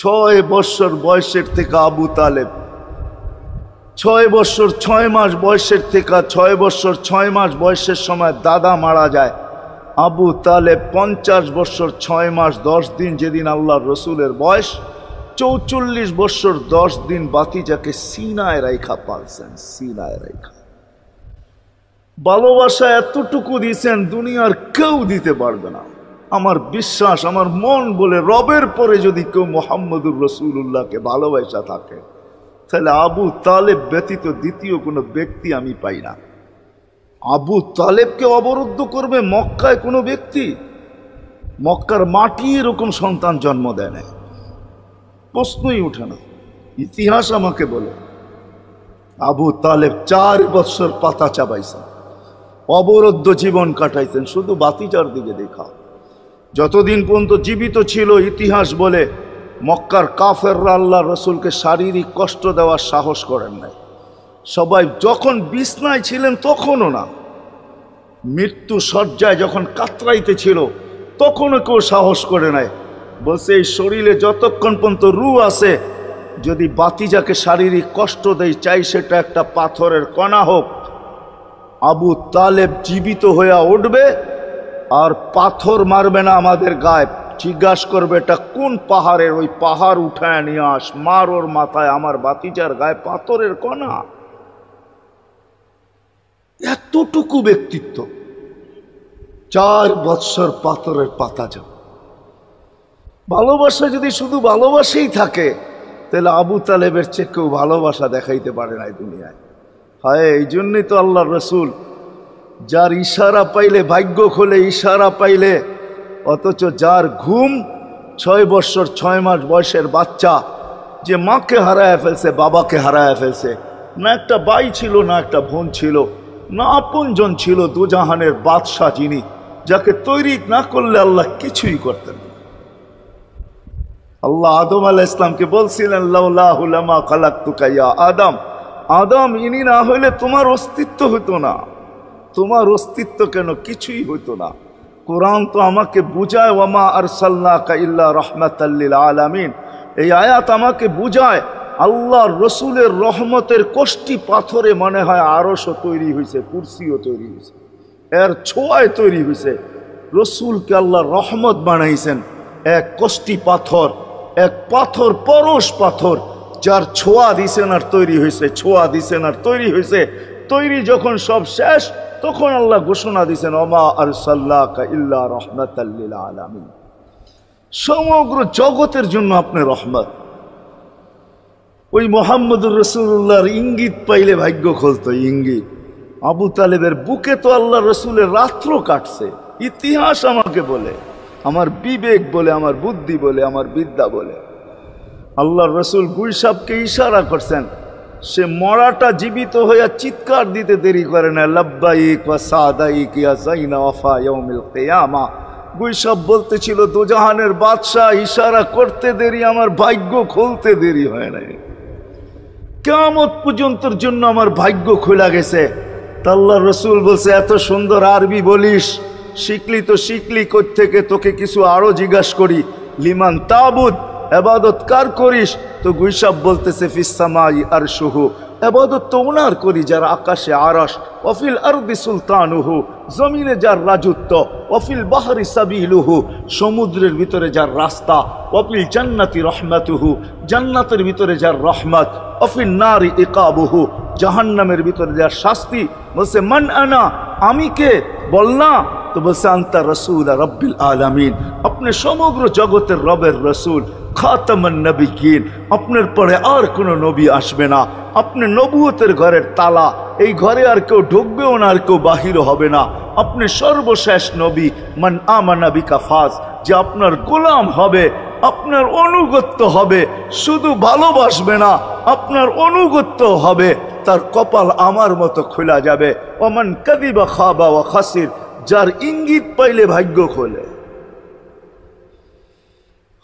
6 বছর বয়সের থেকে আবু তালেব, 6 বছর 6 মাস বয়সের থেকে 6 বছর 6 মাস বয়সের সময় দাদা মারা যায়। আবু তালেব 50 বছর 6 মাস 10 দিন, যেদিন আল্লাহর রসুলের বয়স 44 বছর 10 দিন বাতিজাকে সিনায় রাইখা পালছেন, সিনায় রাইখা। ভালোবাসা এতটুকু দিয়েছেন দুনিয়ার কেউ দিতে পারবে না। আমার বিশ্বাস, আমার মন বলে রবের পরে যদি কেউ মুহাম্মদুর রাসূলুল্লাহকে ভালোবাসা থাকে তাহলে আবু তালেব ব্যতীত দ্বিতীয় কোনো ব্যক্তি আমি পাই না। আবু তালেবকে অবরুদ্ধ করবে মক্কায় কোনো ব্যক্তি? মক্কার মাটি এরকম সন্তান জন্ম দেয় না, প্রশ্নই উঠে না। ইতিহাস আমাকে বলে আবু তালেব 4 বছর পাতা চাবাইছেন, অবরুদ্ধ জীবন কাটাইছেন, শুধু বাতিজার দিকে দেখা। যতদিন পর্যন্ত জীবিত ছিল ইতিহাস বলে মক্কার কাফেররা আল্লাহ রসুলকে শারীরিক কষ্ট দেওয়ার সাহস করেন নাই। সবাই যখন বিছনায় ছিলেন তখনও না, মৃত্যু শয্যায় যখন কাতরাইতে ছিল তখনও কেউ সাহস করে নাই। বলছে এই শরীরে যতক্ষণ পর্যন্ত রূহ আছে, যদি বাতিজাকে শারীরিক কষ্ট দেয় চাই সেটা একটা পাথরের কণা হোক, আবু তালেব জীবিত হয়ে উঠবে আর পাথর মারবে না আমাদের গায়ে। জিজ্ঞাসা করবে এটা কোন পাহাড়ের, ওই পাহাড় উঠায় নিয়ে আস, মার ওর মাথায়, আমার বাতিজার গায়ে পাথরের কণা। এতটুকু ব্যক্তিত্ব, 4 বৎসর পাথরের পাতা যাব। ভালোবাসা যদি শুধু ভালোবাসাই থাকে তাহলে আবু তালেবের চেয়ে কেউ ভালোবাসা দেখাইতে পারে না দুনিয়ায়। হয় এই জন্যই তো আল্লাহ রসুল যার ইশারা পাইলে ভাগ্য খোলে, ইশারা পাইলে, অথচ যার ঘুম 6 বছর 6 মাস বয়সের বাচ্চা যে মাকে হারায় ফেলছে, বাবাকে হারায় ফেলছে, না একটা ভাই ছিল না একটা বোন ছিল, না আপনজন ছিল, দুজাহানের বাদশাহ যিনি, যাকে তৈরি না করলে আল্লাহ কিছুই করতেন। আল্লাহ আদম আলাইহিস সালামকে বলছিলেন লাউলাহু লামা খালাকতুকা ইয়া আদম, আদম ইনি না হইলে তোমার অস্তিত্ব হতো না। তোমার অস্তিত্ব কেন, কিছুই হতো না। কোরআন তো আমাকে বুঝায় ওয়ামা আরসালনাকা ইল্লা রাহমাতাল লিল আলামিন, এই আয়াত আমাকে বুঝায় আল্লাহর রসুলের রহমতের কোষ্ঠী পাথরে মনে হয় আরশও তৈরি হয়েছে, কুরসিও তৈরি হয়েছে, এর ছোঁয়ায় তৈরি হয়েছে। রসুলকে আল্লাহ রহমত বানাইছেন, এক কোষ্ঠী পাথর, এক পাথর, পরশ পাথর, যার ছোঁয়া দিছেন আর তৈরি হয়েছে, ছোঁয়া দিছেন আর তৈরি হয়েছে। তৈরি যখন সব শেষ তখন আল্লাহ ঘোষণা দিছেন ওমা আরসালনাকা ইল্লা রাহমাতাল লিল আলামিন, সমগ্র জগতের জন্য আপনি রহমত। ওই মুহাম্মদুর রাসূলুল্লাহর ইঙ্গিত পাইলে ভাগ্য খুলতো, ইঙ্গিত। আবু তালেবের বুকে তো আল্লাহ রসুলের রাত্র কাটছে। ইতিহাস আমাকে বলে, আমার বিবেক বলে, আমার বুদ্ধি বলে, আমার বিদ্যা বলে, আল্লাহর রসুল গুলশাবকে ইশারা করছেন, সে মরাটা জীবিত হইয়া চিৎকার দিতে দেরি করে না, লাব্বাইক ওয়া সাদাইক ইয়া যাইনা ওয়াফা ইয়াউমিল কিয়ামা। গুলশাব বলতেছিল দুজাহানের বাদশাহ, ইশারা করতে দেরি, আমার ভাগ্য খুলতে দেরি হয় নাই, কিয়ামত পর্যন্তর জন্য আমার ভাগ্য খোলা গেছে। তা আল্লাহর রসুল বলছে এত সুন্দর আরবি বলিস, শিখলি তো শিখলি কোত্থেকে, তোকে কিছু আরো জিজ্ঞাসা করি, লিমান তাবুদ, ইবাদত কার করিস? তো গুলশাব বলতেছে ফিস সামাই আরশুহু, ইবাদত তো ওনার করি যার আকাশে আরশ, ওয়াফিল আরদি সুলতানুহু, জমিনে যার রাজত্ব, ওয়াফিল বাহরি সাবিলুহু, সমুদ্রের ভিতরে যার রাস্তা, ওয়াফিল জান্নাতি রহমাতুহু, জান্নাতের ভিতরে যার রহমত, ওয়াফিল নারি ইকাবুহু, জাহান্নামের ভিতরে যার শাস্তি। বলছে মান আনা, আমি কে? বল না। তো বলছে আনতা রাসূল রাব্বিল আলামিন, আপনি সমগ্র জগতের রবের রসুল, খাতামান নবিয়্যিন, আপনার পরে আর কোনো নবী আসবে না, আপনি নবুয়তের ঘরের তালা, এই ঘরে আর কেউ ঢুকবেও না, আর কেউ বাহির হবে না, আপনি সর্বশেষ নবী। মান আমানা বিকা ফাজ, যে আপনার গোলাম হবে, আপনার অনুগত্য হবে, শুধু ভালোবাসবে না, আপনার অনুগত্য হবে, তার কপাল আমার মতো খোলা যাবে। ওমান কাযিবা খাবা ওয়া খাসির, যার ইঙ্গিত পাইলে ভাগ্য খোলে।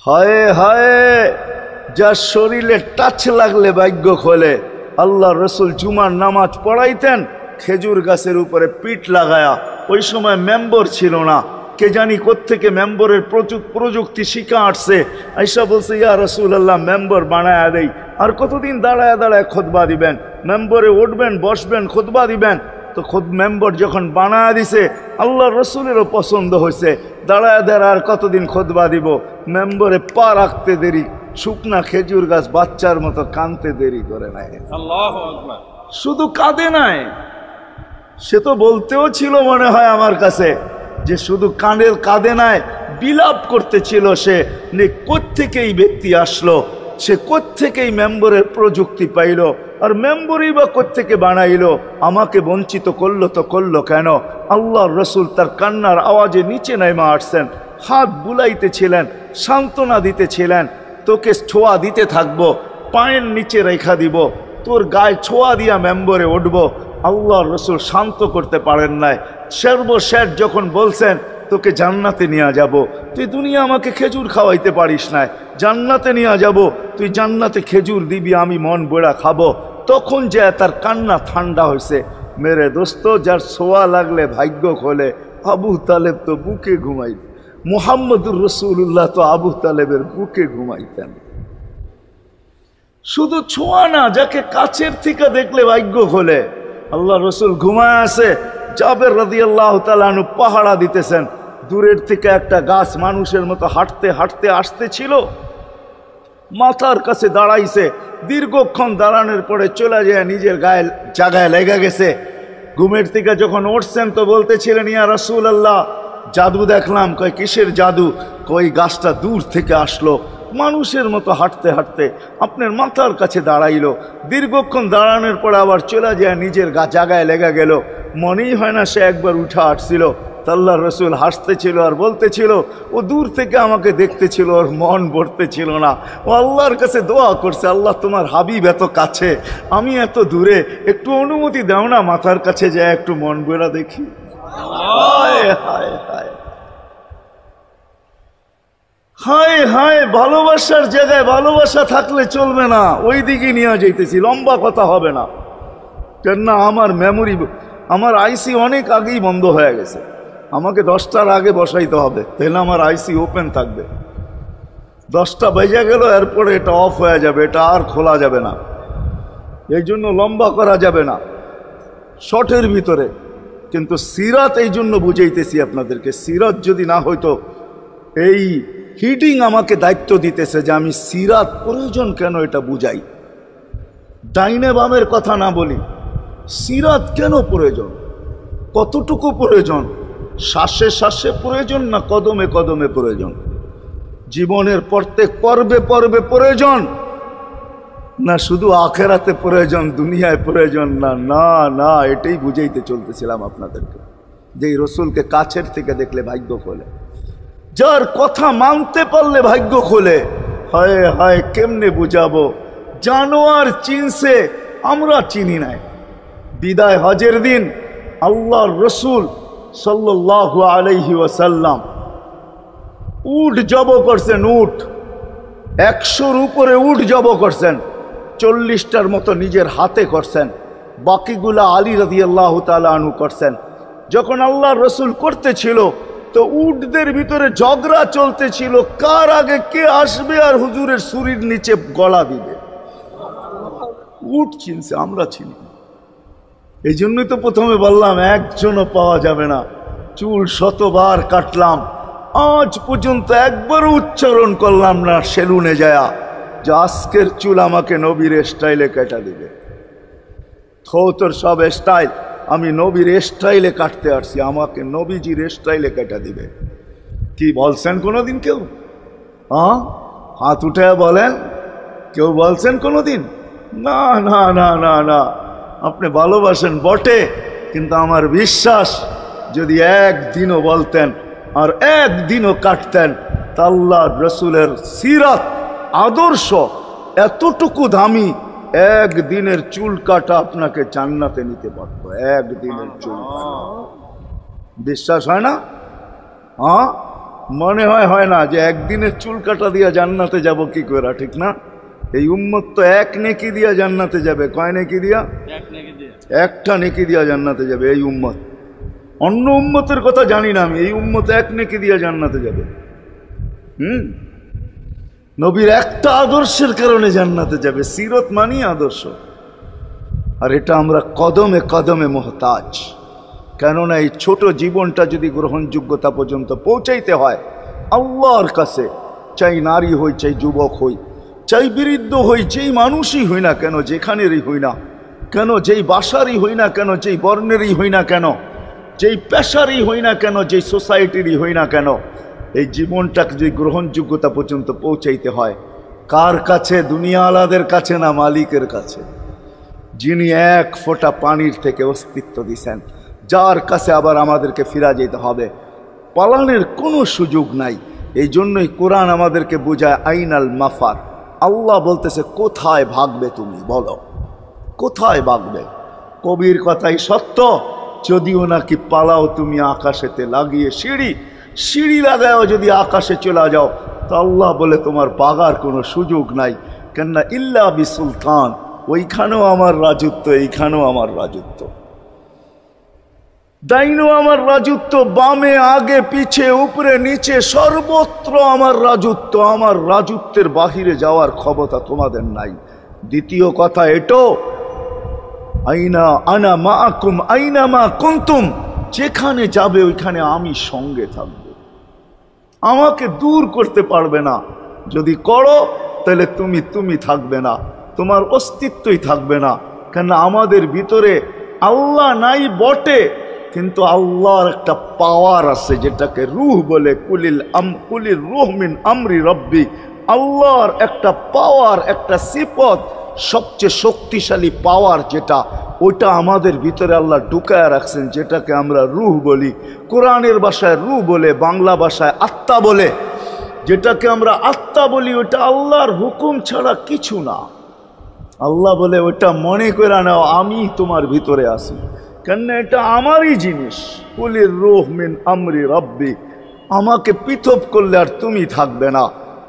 হায় হায়, যার শরীরে টাচ লাগলে ভাগ্য খোলে। আল্লাহ রসুল জুমার নামাজ পড়াইতেন খেজুর গাছের উপরে পিঠ লাগায়া, ওই সময় মেম্বর ছিল না, কে জানি কোত্থেকে মেম্বরের প্রযুক্তি শিখা আসছে, আইসা বলছে ইয়া রাসূলুল্লাহ মেম্বর বানায়া দেই। আর কতদিন দাঁড়ায় দাঁড়ায় খুতবা দিবেন, মেম্বরে উঠবেন বসবেন খুতবা দিবেন। তো মেম্বর যখন বানায়া দিছে আল্লাহ রসুলেরও পছন্দ হয়েছে, দাঁড়ায় দাঁড়ায় আর কতদিন খুতবা দিব। মেম্বরে পা রাখতে দেরি, শুকনা খেজুর গাছ বাচ্চার মতো কাঁদতে দেরি করে নাই। আল্লাহু আকবার। শুধু কাঁদে নাই, সে তো বলতেও ছিল মনে হয় আমার কাছে যে শুধু কাঁদে নাই, বিলাপ করতেছিল সে কোত্থেকে এই ব্যক্তি আসলো, সে কোত্থেকেই মেম্বরের প্রযুক্তি পাইল, আর মেম্বরই বা কোত্থেকে বানাইলো, আমাকে বঞ্চিত করলো তো করলো কেন। আল্লাহর রসুল তার কান্নার আওয়াজে নিচে নেমে আসছেন, হাত বুলাইতেছিলেন, সান্ত্বনা দিতেছিলেন, তোকে ছোঁয়া দিতে থাকবো, পায়ের নিচে রেখা দিব, তোর গায়ে ছোঁয়া দিয়া মেম্বরে উঠবো। আল্লাহর রসুল শান্ত করতে পারেন নাই। সর্বশেষ যখন বলছেন তোকে জান্নাতে নিয়ে যাব, তুই দুনিয়া আমাকে খেজুর খাওয়াইতে পারিস না, জান্নাতে নিয়ে যাব, তুই জান্নাতে খেজুর দিবি, আমি মন বড়া খাবো। তখন যে তার কান্না ঠান্ডা হয়েছে। মেরে দোস্ত, যার ছোঁয়া লাগলে ভাগ্য খোলে। আবু তালেব তো বুকে ঘুমাইত, মুহাম্মদুর রাসূলুল্লাহ তো আবু তালেবের বুকে ঘুমাইতেন। শুধু ছোঁয়া না, যাকে কাছের থেকে দেখলে ভাগ্য খোলে। আল্লাহ রসুল ঘুমায় আছে, জাবের রাদিয়াল্লাহু তাআলা আনহু পাহারা দিতেছেন। দূরের থেকে একটা গাছ মানুষের মতো হাঁটতে হাঁটতে আসতেছিল, মাথার কাছে দাঁড়াইছে। দীর্ঘক্ষণ দাঁড়ানোর পরে চলে যায় নিজের গায়ে জায়গায় লেগে গেছে। ঘুমের থেকে যখন উঠছেন তো বলতেছিলেন ইয়া রাসূলুল্লাহ জাদু দেখলাম। কয় কিসের জাদু? কই গাছটা দূর থেকে আসলো, মানুষের মতো হাঁটতে হাঁটতে আপনার মাথার কাছে দাঁড়াইলো। দীর্ঘক্ষণ দাঁড়ানোর পরে আবার চলে যায় নিজের জায়গায় লেগে গেল। মনেই হয় না সে একবার উঠে আসছিল। আল্লাহর রসুল হাসতেছিল আর বলতেছিল ও দূর থেকে আমাকে দেখতেছিল, ওর মন ভরতেছিল না। ও আল্লাহর কাছে দোয়া করছে, আল্লাহ তোমার হাবিব এত কাছে, আমি এত দূরে, একটু অনুমতি দাও না মাথার কাছে যায় একটু মন ভরা দেখি। হায় হায় হায় হায় হায়, ভালোবাসার জায়গায় ভালোবাসা থাকলে চলবে না, ওই দিকে নিয়ে যাইতেছি, লম্বা কথা হবে না। কেন না আমার মেমোরি, আমার আইসি অনেক আগেই বন্ধ হয়ে গেছে, আমাকে 10টার আগে বসাইতে হবে, তাহলে আমার আইসি ওপেন থাকবে। 10টা বেজে গেল, এরপরে এটা অফ হয়ে যাবে, এটা আর খোলা যাবে না। এই জন্য লম্বা করা যাবে না, শর্টের ভিতরে। কিন্তু সিরাত এই জন্য বুঝাইতেছি আপনাদেরকে, সিরাত যদি না হইতো, এই হিডিং আমাকে দায়িত্ব দিতেছে যে আমি সিরাত প্রয়োজন কেন এটা বুঝাই। ডাইনে বামের কথা না বলি, সিরাত কেন প্রয়োজন, কতটুকু প্রয়োজন, শ্বাসে শ্বাসে প্রয়োজন না কদমে কদমে প্রয়োজন, জীবনের প্রত্যেক পর্বে পর্বে প্রয়োজন না শুধু আখেরাতে প্রয়োজন, দুনিয়ায় প্রয়োজন না। না না, এটাই বুঝাইতে চলতেছিলাম আপনাদেরকে যে এই রসুলকে কাছের থেকে দেখলে ভাগ্য খোলে, যার কথা মানতে পারলে ভাগ্য খোলে। হায় হায়, কেমনে বুঝাবো, জানোয়ার চিনছে, আমরা চিনি নাই। বিদায় হজের দিন আল্লাহর রসুল সাল্লাল্লাহু আলাইহি ওয়াসাল্লাম উট জব করছেন, উট 100-র উপরে উট জব করছেন, 40টার মতো নিজের হাতে করছেন, বাকিগুলা আলী রাদিয়াল্লাহু তাআলা আনহু করছেন। যখন আল্লাহর রসুল করতেছিল তো উটদের ভিতরে ঝগড়া চলতেছিল, কার আগে কে আসবে আর হুজুরের ছুরির নিচে গলা দিবে। উট চিনছে, আমরা চিনি। এই জন্যই তো প্রথমে বললাম একজনও পাওয়া যাবে না। চুল শতবার কাটলাম, আজ পর্যন্ত একবারও উচ্চারণ করলাম না সেলুনে যায়া যে আজকের চুল আমাকে নবীর স্টাইলে কেটে দিবে। তোর সব স্টাইল, আমি নবীর স্টাইলে কাটতে আসছি, আমাকে নবীজির স্টাইলে কেটে দিবে। কি বলছেন কোনোদিন কেউ? হ্যাঁ, হাত উঠে বলেন, কেউ বলছেন কোনোদিন? না না না না না, আপনি ভালোবাসেন বটে, কিন্তু আমার বিশ্বাস যদি একদিনও বলতেন আর একদিনও কাটতেন তা আল্লাহর রসুলের সিরাত আদর্শ এতটুকু দামি, একদিনের চুল কাটা আপনাকে জান্নাতে নিতে পারত। একদিনের চুল কাটা বিশ্বাস হয় না? হ্যাঁ, মনে হয় না যে একদিনের চুল কাটা দিয়া জান্নাতে যাব কি করে, ঠিক না? এই উম্মত তো এক নেকি দিয়া জান্নাতে যাবে। কয় নেকি দিয়া? একটা নেকি দিয়া জান্নাতে যাবে এই উম্মত। অন্য উম্মতের কথা জানি না আমি, এই উম্মত এক নেকি দিয়ে জান্নাতে যাবে। নবীর একটা আদর্শের কারণে জান্নাতে যাবে। সিরত মানি আদর্শ। আর এটা আমরা কদমে কদমে মোহতাজ। কেননা এই ছোট জীবনটা যদি গ্রহণযোগ্যতা পর্যন্ত পৌঁছাইতে হয় আল্লাহর কাছে, চাই নারী হই, চাই যুবক হই, চাই বৃদ্ধ হই, যেই মানুষই হই না কেন, যেখানেরই হই না কেন, যেই বাসারই হই না কেন, যেই বর্ণেরই হই না কেন, যেই পেশারই হই না কেন, যেই সোসাইটিরই হই না কেন, এই জীবনটাকে যদি গ্রহণযোগ্যতা পর্যন্ত পৌঁছাইতে হয় কার কাছে? দুনিয়া আলাদের কাছে না, মালিকের কাছে, যিনি এক ফোঁটা পানির থেকে অস্তিত্ব দিছেন, যার কাছে আবার আমাদেরকে ফিরা যেতে হবে। পালানের কোনো সুযোগ নাই। এই জন্যই কোরআন আমাদেরকে বোঝায় আইনাল মাফার। আল্লাহ বলতেছে কোথায় ভাগবে তুমি, বলো কোথায় ভাগবে? কবির কথাই সত্য, যদিও নাকি পালাও তুমি আকাশেতে লাগিয়ে সিঁড়ি লাগাও, যদি আকাশে চলে যাও তো আল্লাহ বলে তোমার পাগার কোনো সুযোগ নাই। কেননা ইল্লা বি সুলতান, ওইখানেও আমার রাজত্ব, এইখানেও আমার রাজত্ব, ডাইনো আমার রাজত্ব, বামে আগে পিছে উপরে নিচে সর্বত্র আমার রাজত্ব। আমার রাজত্বের বাহিরে যাওয়ার ক্ষমতা তোমাদের নাই। দ্বিতীয় কথা এটো, আইনা আনা মাআকুম আইনা মা কুনতুম, যেখানে যাবে ওইখানে আমি সঙ্গে থাকব, আমাকে দূর করতে পারবে না। যদি করো তাহলে তুমি থাকবে না, তোমার অস্তিত্বই থাকবে না। কেন আমাদের ভিতরে আল্লাহ নাই বটে, কিন্তু আল্লাহর একটা পাওয়ার আছে যেটাকে রূহ বলে। কুলির রূহ মিন আমরি রব্বি, আল্লাহর একটা পাওয়ার, একটা সিফত, সবচেয়ে শক্তিশালী পাওয়ার যেটা, ওটা আমাদের ভিতরে আল্লাহ ঢুকায় রাখছেন, যেটাকে আমরা রূহ বলি। কোরআনের ভাষায় রূহ বলে, বাংলা ভাষায় আত্মা বলে। যেটাকে আমরা আত্মা বলি ওটা আল্লাহর হুকুম ছাড়া কিছু না। আল্লাহ বলে ওটা মনে করে নাও আমি তোমার ভিতরে আছি, কেননা এটা আমারই জিনিস। কুলির রূহ মিন আমরি রব্বি, আমাকে পৃথক করলে আর তুমি থাকবে না।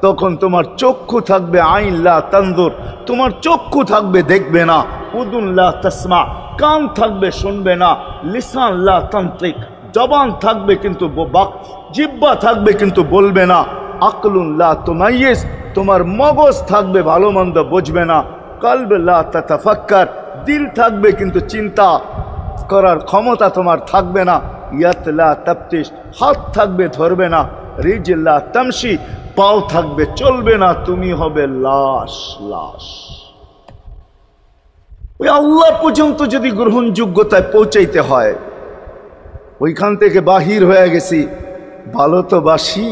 তখন তোমার চক্ষু থাকবে আইন লা তানজুর, তোমার চক্ষু থাকবে দেখবে না। উদুন লা তাসমা, কান থাকবে শুনবে না। লিসান লা তানতিক, জবান থাকবে কিন্তু জিহ্বা থাকবে কিন্তু বলবে না। আকলুন লা তুমাইয়িজ, তোমার মগজ থাকবে ভালো মন্দ বুঝবে না। কলব লা তাতাফাক্কার, দিল থাকবে কিন্তু চিন্তা করার ক্ষমতা তোমার থাকবে না। ইয়াত লা তাফতিশ, হাত থাকবে ধরবে না। রিজল লা তামশি, পাও থাকবে চলবে না। তুমি হবে লাশ। ওই আল্লাহ পর্যন্ত যদি গ্রহণযোগ্যতায় পৌঁছাইতে হয়, ওইখান থেকে বাহির হয়ে গেছি। ভালো তো বাসি,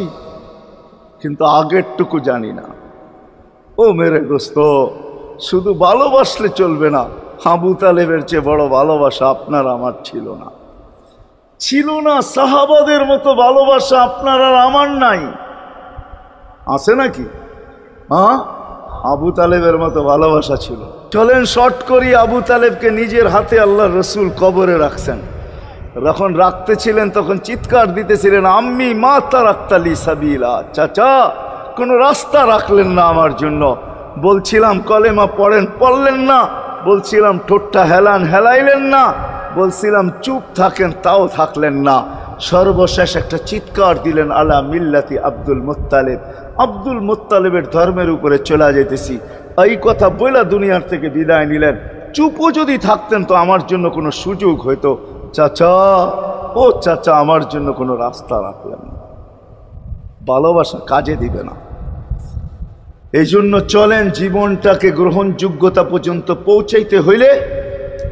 কিন্তু আগেরটুকু জানি না। ও মেরে দোস্ত, শুধু ভালোবাসলে চলবে না। আবু তালেবের চেয়ে বড় ভালোবাসা আপনার আমার ছিল না। সাহাবাদের মতো ভালোবাসা আপনার আর আমার নাই। আছে নাকি? হ্যাঁ, আবু তালেবের মতো ভালোবাসা ছিল। চলেন শর্ট করি। আবু তালেবকে নিজের হাতে আল্লাহ রসুল কবরে রাখছেন। যখন রাখতেছিলেন তখন চিৎকার দিতেছিলেন, আম্মি মা তারাক্তালি সাবিলা, চাচা কোনো রাস্তা রাখলেন না আমার জন্য। বলছিলাম কলেমা পড়েন, পড়লেন না। বলছিলাম ঠোঁটটা হেলাইলেন না। বলছিলাম চুপ থাকেন, তাও থাকলেন না। সর্বশেষ একটা চিৎকার দিলেন, আলা মিল্লাতি আব্দুল মুত্তালিব, আব্দুল মুত্তালিবের ধর্মের উপরে চলে যেতেছি। এই কথা বইলা দুনিয়ার থেকে বিদায় নিলেন। চুপও যদি থাকতেন তো আমার জন্য কোনো সুযোগ হইতো। চাচা, ও চাচা, আমার জন্য কোনো রাস্তা রাখলেন না। ভালোবাসা কাজে দিবে না। এই জন্য চলেন, জীবনটাকে গ্রহণযোগ্যতা পর্যন্ত পৌঁছাইতে হইলে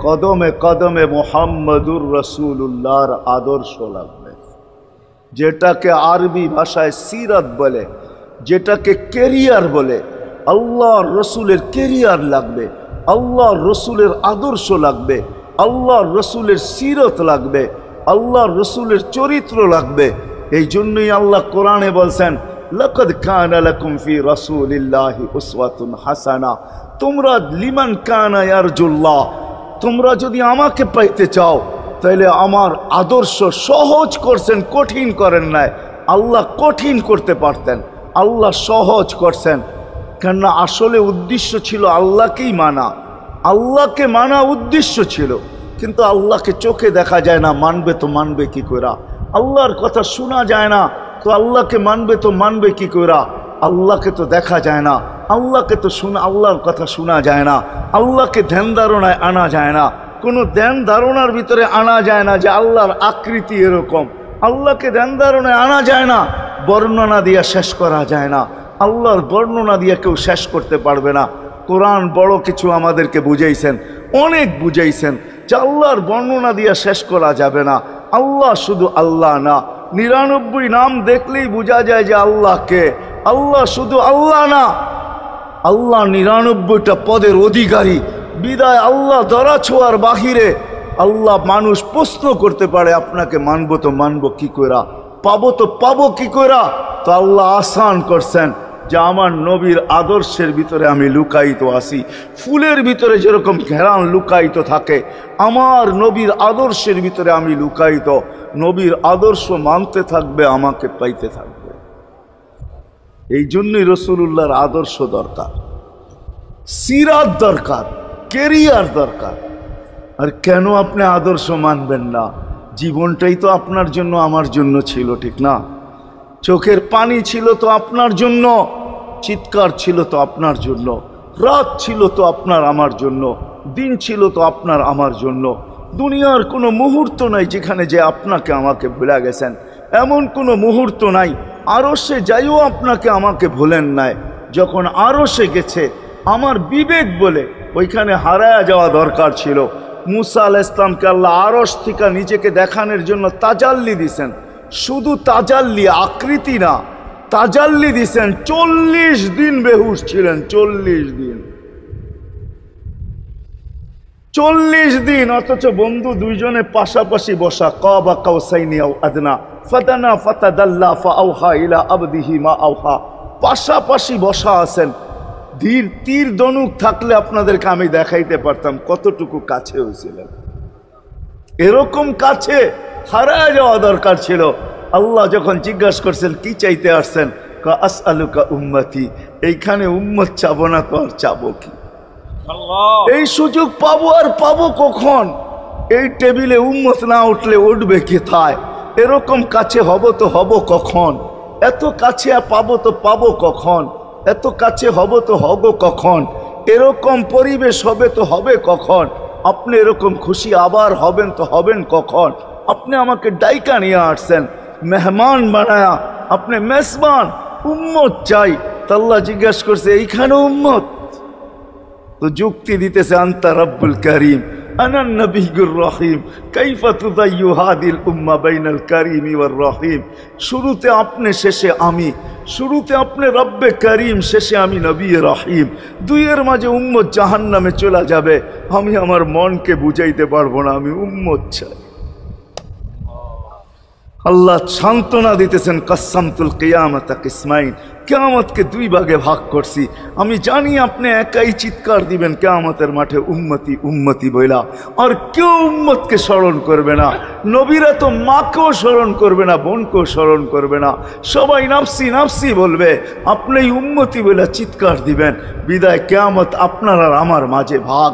কদমে কদমে মুহাম্মদুর রাসূলুল্লাহর আদর্শ লাগবে। যেটাকে আরবি ভাষায় সিরাত বলে, যেটাকে কেরিয়ার বলে। আল্লাহর রসুলের কেরিয়ার লাগবে, আল্লাহর রসুলের আদর্শ লাগবে, আল্লাহর রসুলের সিরত লাগবে, আল্লাহর রসুলের চরিত্র লাগবে। এই জন্যই আল্লাহ কোরআনে বলছেন, লাকাদ কানা লাকুম ফি রাসূলিল্লাহি উসওয়াতুন হাসানা, তোমরা লিমান কানা ইয়ারজুল্লাহ, তোমরা যদি আমাকে পাইতে চাও তাহলে আমার আদর্শ সহজ করছেন, কঠিন করেন নাই। আল্লাহ কঠিন করতে পারতেন, আল্লাহ সহজ করছেন। কেননা আসলে উদ্দেশ্য ছিল আল্লাহকেই মানা, আল্লাহকে মানা উদ্দেশ্য ছিল। কিন্তু আল্লাহকে চোখে দেখা যায় না, মানবে তো মানবে কি কইরা? আল্লাহর কথা শোনা যায় না, তো আল্লাহকে মানবে তো মানবে কি কইরা? আল্লাহকে তো দেখা যায় না, আল্লাহকে তো আল্লাহর কথা শোনা যায় না, আল্লাহকে ধ্যান ধারণায় আনা যায় না, কোনো ধ্যান ধারণার ভিতরে আনা যায় না যে আল্লাহর আকৃতি এরকম। আল্লাহকে ধ্যান ধারণায় আনা যায় না, বর্ণনা দিয়া শেষ করা যায় না। আল্লাহর বর্ণনা দিয়ে কেউ শেষ করতে পারবে না। কোরআন বড় কিছু আমাদেরকে বুঝাইছেন, অনেক বুঝাইছেন যে আল্লাহর বর্ণনা দিয়ে শেষ করা যাবে না। আল্লাহ শুধু আল্লাহ না, 99 নাম দেখলেই বোঝা যায় যে আল্লাহকে। আল্লাহ শুধু আল্লাহ না, আল্লাহ 99টা পদের অধিকারী। বিদায় আল্লাহ ধরা ছোঁয়ার বাহিরে আল্লাহ মানুষ প্রশ্ন করতে পারে, আপনাকে মানবো তো মানবো কি কইরা, পাবো তো পাবো কি কইরা? তো আল্লাহ আসান করছেন যে আমার নবীর আদর্শের ভিতরে আমি লুকায়িত আছি। ফুলের ভিতরে যেরকম ঘেরান লুকায়িত থাকে, আমার নবীর আদর্শের ভিতরে আমি লুকায়িত। নবীর আদর্শ মানতে থাকবে, আমাকে পাইতে থাকবে। এই জন্যই রাসূলুল্লাহর আদর্শ দরকার, সিরাত দরকার, কেরিয়ার দরকার। আর কেন আপনি আদর্শ মানবেন না? জীবনটাই তো আপনার জন্য আমার জন্য ছিল, ঠিক না? চোখের পানি ছিল তো আপনার জন্য, চিৎকার ছিল তো আপনার জন্য, রাত ছিল তো আপনার আমার জন্য, দিন ছিল তো আপনার আমার জন্য। দুনিয়ার কোনো মুহূর্ত নাই যেখানে যে আপনাকে আমাকে ভুলে গেছেন, এমন কোনো মুহূর্ত নাই। আরশে যাইও আপনাকে আমাকে ভুলেন নাই। যখন আরশে গেছে আমার বিবেক বলে ওইখানে হারায়া যাওয়া দরকার ছিল। মুসা আলাইহিস সালামকে আল্লাহ আরশ থেকে নিজেকে দেখানোর জন্য তাজাল্লি দিছেন। শুধু তাজাল্লি, আকৃতি না, তাজাল্লি দিছেন। 40 দিন বেহুশ ছিলেন, 40 দিন, 40 দিন। অথচ বন্ধু দুইজনে পাশাপাশি বসা, কাবা কাউসাইনি আও আদনা ফাদানা ফাতাদাল্লা ফাআওহা ইলা আবদিহি মা আওহা, পাশাপাশি বসা আছেন। তীর ধনুক থাকলে আপনাদেরকে আমি দেখাইতে পারতাম কতটুকু কাছে হয়েছিলেন। এরকম কাছে হারায় যাওয়া দরকার ছিল। আল্লাহ যখন জিজ্ঞাসা করছেন কি চাইতে আসছেন, আসআলুকা উম্মতি, এইখানে উম্মত চাবো না তো আর চাবো কি? এই সুযোগ পাবো আর পাবো কখন? এই টেবিলে উম্মত না উঠলে উঠবে কোথায়? এরকম কাছে হব তো হব কখন? এত কাছে পাবো তো পাবো কখন? এত কাছে হব তো হব কখন? এরকম পরিবেশ হবে তো হবে কখন? আপনি এরকম খুশি আবার হবেন তো হবেন কখন? আপনি আমাকে ডাইকা নিয়ে আসছেন, মেহমান বানায়া, আপনি মেজবান, উম্মত চাই। আল্লাহ জিজ্ঞাসা করছে এইখানে উম্মত? তো যুক্তি দিতেছে আনতা রব্বুল করিম আনান নবিয়্যুর রহিম কাইফা তুদাইয়ু হাদিল উম্মাহ বাইনাল কারীমি ওয়ার রহিম। শুরুতে আপনি, শেষে আমি। শুরুতে আপনি রব্বে করিম, শেষে আমি নবী রহিম। দুইয়ের মাঝে উম্মত জাহান্নামে চলে যাবে। আমি আমার মনকে বুঝাইতে পারবো না, আমি উম্মত চাই। আল্লাহ সান্ত্বনা দিতেছেন, কাসসামতুল কিয়ামাতা কিসমাইন, কিয়ামতকে 2 ভাগে ভাগ করছি। আমি জানি আপনি একাই চিৎকার দিবেন কিয়ামতের মাঠে উম্মতি উম্মতি বইলা, আর কেউ উম্মতকে স্মরণ করবে না। নবীরা তো মাকেও স্মরণ করবে না, বোনকেও স্মরণ করবে না, সবাই নাফসি নাফসি বলবে। আপনি উম্মতি বইলা চিৎকার দিবেন। বিদায় কিয়ামত আপনার আর আমার মাঝে ভাগ,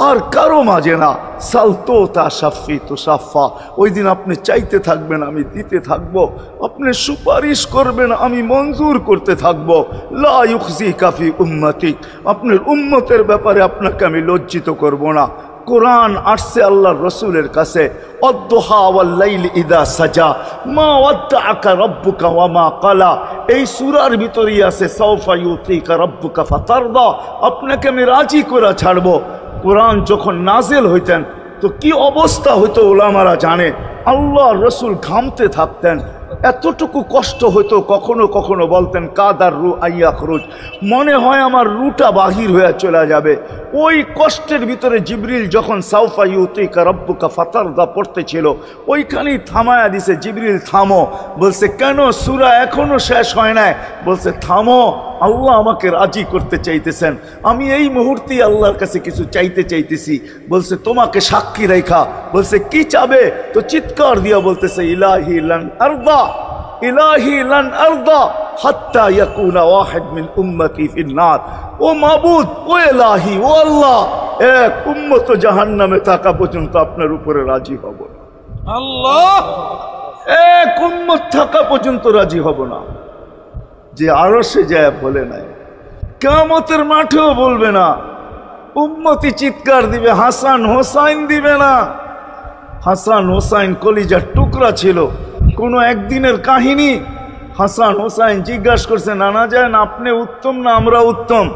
আর কারো মাঝে না। সালতো তা সাফি তো সাফা, ওই দিন আপনি চাইতে থাকবেন, আমি দিতে থাকবো। আপনি সুপারিশ করবেন, আমি মঞ্জুর করতে থাকবো। লা ইউখজি কাফি উম্মতিক, আপনার উম্মতের ব্যাপারে আপনাকে আমি লজ্জিত করব না। কোরআন আসছে আল্লাহর রসুলের কাছে, অদ্দুহা ওয়াল লাইল ইদা সাজা মা ওয়াদ্দাআকা রাব্বুকা ওয়া মা ক্বালা। এই সূরার ভিতরেই আছে সাওফা ইউতিকা রাব্বুকা ফাতারদা, আপনাকে আমি রাজি করে ছাড়বো। কোরআন যখন নাজেল হইতেন তো কি অবস্থা হইতো ওলামারা জানে। আল্লাহ রসুল ঘামতে থাকতেন, এতটুকু কষ্ট হইতো। কখনো কখনো বলতেন কাদার রু আইয়া খরুজ, মনে হয় আমার রুটা বাহির হয়ে চলে যাবে। ওই কষ্টের ভিতরে জিবরিল যখন সাওফা ইউতিকা রাব্বুকা ফাতারদা পড়তেছিল, ওইখানেই থামায়া দিছে, জিবরিল থামো। বলছে কেন? সূরা এখনো শেষ হয় নাই। বলছে থামো, আল্লাহ আমাকে রাজি করতে চাইতেছেন, আমি এই মুহূর্তেই আল্লাহর কাছে কিছু চাইতে চাইতেছি। বলছে তোমাকে সাক্ষী রেখা। বলছে কি চাবে? তো চিৎকার দিয়া বলতেছে ইলাহি লান আরদা, ইলাহি লান আরদা হাত্তা ইয়াকুনা ওয়াহিদ মিন উম্মতি ফিন নার। ও মাবুদ, ও ইলাহি, ও আল্লাহ, এক উম্মত জাহান্নামে থাকা পর্যন্ত আপনার উপরে রাজি হব না। আল্লাহ, এক উম্মত থাকা পর্যন্ত রাজি হব না। যে আরশে যায় বলে নাই, কিয়ামতের মাঠেও বলবে না। উম্মতি চিৎকার দিবে, হাসান হোসাইন দিবে না। হাসান হোসাইন কলিজার টুকরা ছিল, কোনো একদিনের কাহিনী। হাসান হোসাইন জিজ্ঞাসা করছে, নানা যান আপনি উত্তম না আমরা উত্তম?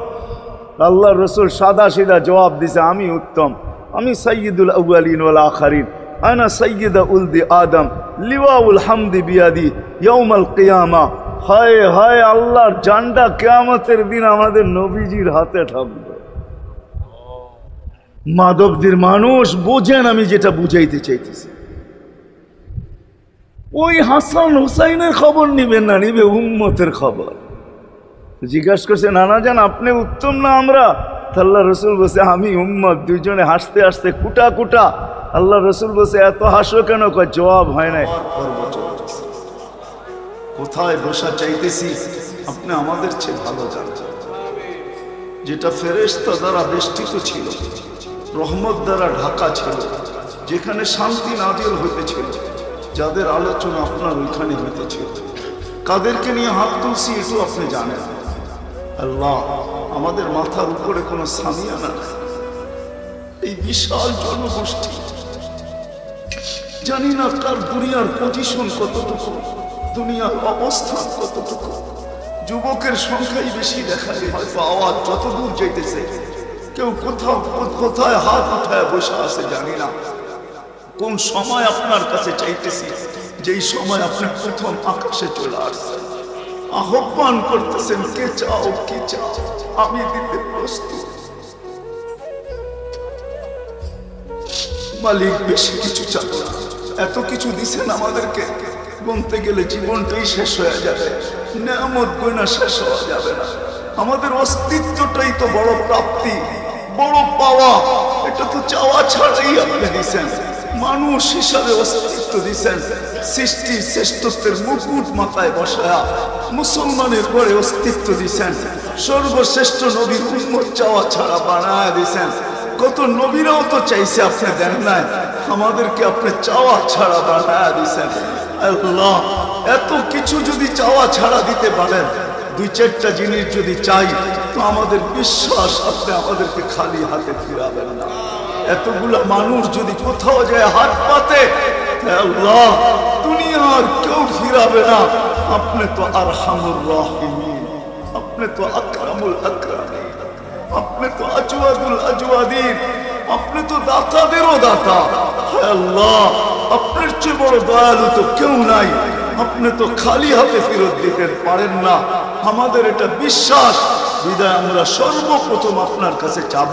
আল্লাহ রসুল সাদা সিধা জবাব দিছে, আমি উত্তম, আমি সাইয়্যিদুল আউয়ালিন ওয়াল আখিরিন, আনা সাইয়্যিদা উলদি আদম, লিওয়াউল হামদি বিয়াদি ইয়াউমাল কিয়ামা। হায় হায়, আল্লাহর জান্ডা কিয়ামতের দিন আমাদের নবীজির হাতে থাকবে। মাধবদীর মানুষ বোঝেন আমি যেটা বুঝাইতে চাইতেছি। ওই হাসান হুসাইনের খবর নিবেন না, নিবে উম্মতের খবর। জিজ্ঞাসা করছে, নানা যান আপনি উত্তম না আমরা? আল্লাহ রসুল বলছে, আমি উম্মত। দুইজনে হাসতে হাসতে কুটা কুটা। আল্লাহ রসুল বলছে, এত হাসো কেন? কয় জবাব হয় নাই। কোথায় বসা চাইতেছি আপনি আমাদের চেয়ে ভালো জানেন। যেটা ফেরেশতা দ্বারা বেষ্টিত ছিল, রহমত দ্বারা ঢাকা ছিল, যেখানে শান্তি নাজিল হইতেছিল, যাদের আলোচনা আপনার ওইখানে হইতেছিল, কাদেরকে নিয়ে হাত তুলছি এটু আপনি জানেন। আল্লাহ, আমাদের মাথার উপরে কোনো সামিয়ানা নাই। এই বিশাল জনগোষ্ঠী, জানি না কার দুনিয়ার পজিশন কতটুকু, দুনিয়ার অবস্থান কতটুকু। যুবকের সংখ্যাই বেশি দেখা যায়, হয়তো আওয়াজ যত দূর যাইতেছে, কেউ কোথাও কোথায় হাত উঠায় বসে আছে জানি না। কোন সময় আপনার কাছে চাইতেছি, যেই সময় আপনি প্রথম আকাশে চলে আসছেন, আহ্বান করতেছেন, কে চাও কি চাও, আমি দিতে প্রস্তুত। মালিক বেশি কিছু চান না, এত কিছু দিছেন আমাদেরকে, বলতে গেলে জীবনটাই শেষ হয়ে যাবে, নেয়ামত গয়না শেষ হওয়া যাবে না। আমাদের অস্তিত্বটাই তো বড় প্রাপ্তি, বড় পাওয়া। এটা তো চাওয়া ছাড়াই আপনি দিছেন। মানুষ হিসাবে অস্তিত্ব দিছেন, সৃষ্টির শ্রেষ্ঠত্বের মুকুট মাথায় বসায়া মুসলমানের পরে অস্তিত্ব দিছেন। সর্বশ্রেষ্ঠ নবীর উম্মত চাওয়া ছাড়া বানায় দিছেন। কত নবীরাও তো চাইছে, আপনি দেন নাই। আমাদেরকে আপনি চাওয়া ছাড়া বানায় দিছেন। আল্লাহ, এত কিছু যদি চাওয়া ছাড়া দিতে পারেন, দুই চারটা জিনিস যদি চাই, তো আমাদের বিশ্বাস আপনি আমাদেরকে খালি হাতে ফিরাবেন না। এতগুলা মানুষ যদি কোথাও যায় হাত পাতে, আল্লাহ দুনিয়ার কেউ ফিরাবে না। আপনি তো আরহামুর রাহিমিন, আপনি তো আকরামুল আকরামিন, আপনি তো আজওয়াদুল আজওয়াদিন, আপনি তো দাতাদেরও দাতা। আল্লাহ, আপনার চেয়ে বড় দয়ালু তো কেউ নাই। আপনি তো খালি হাতে ফেরত দিতে পারেন না, আমাদের এটা বিশ্বাস। বিদায় আমরা সর্বপ্রথম আপনার কাছে যাব,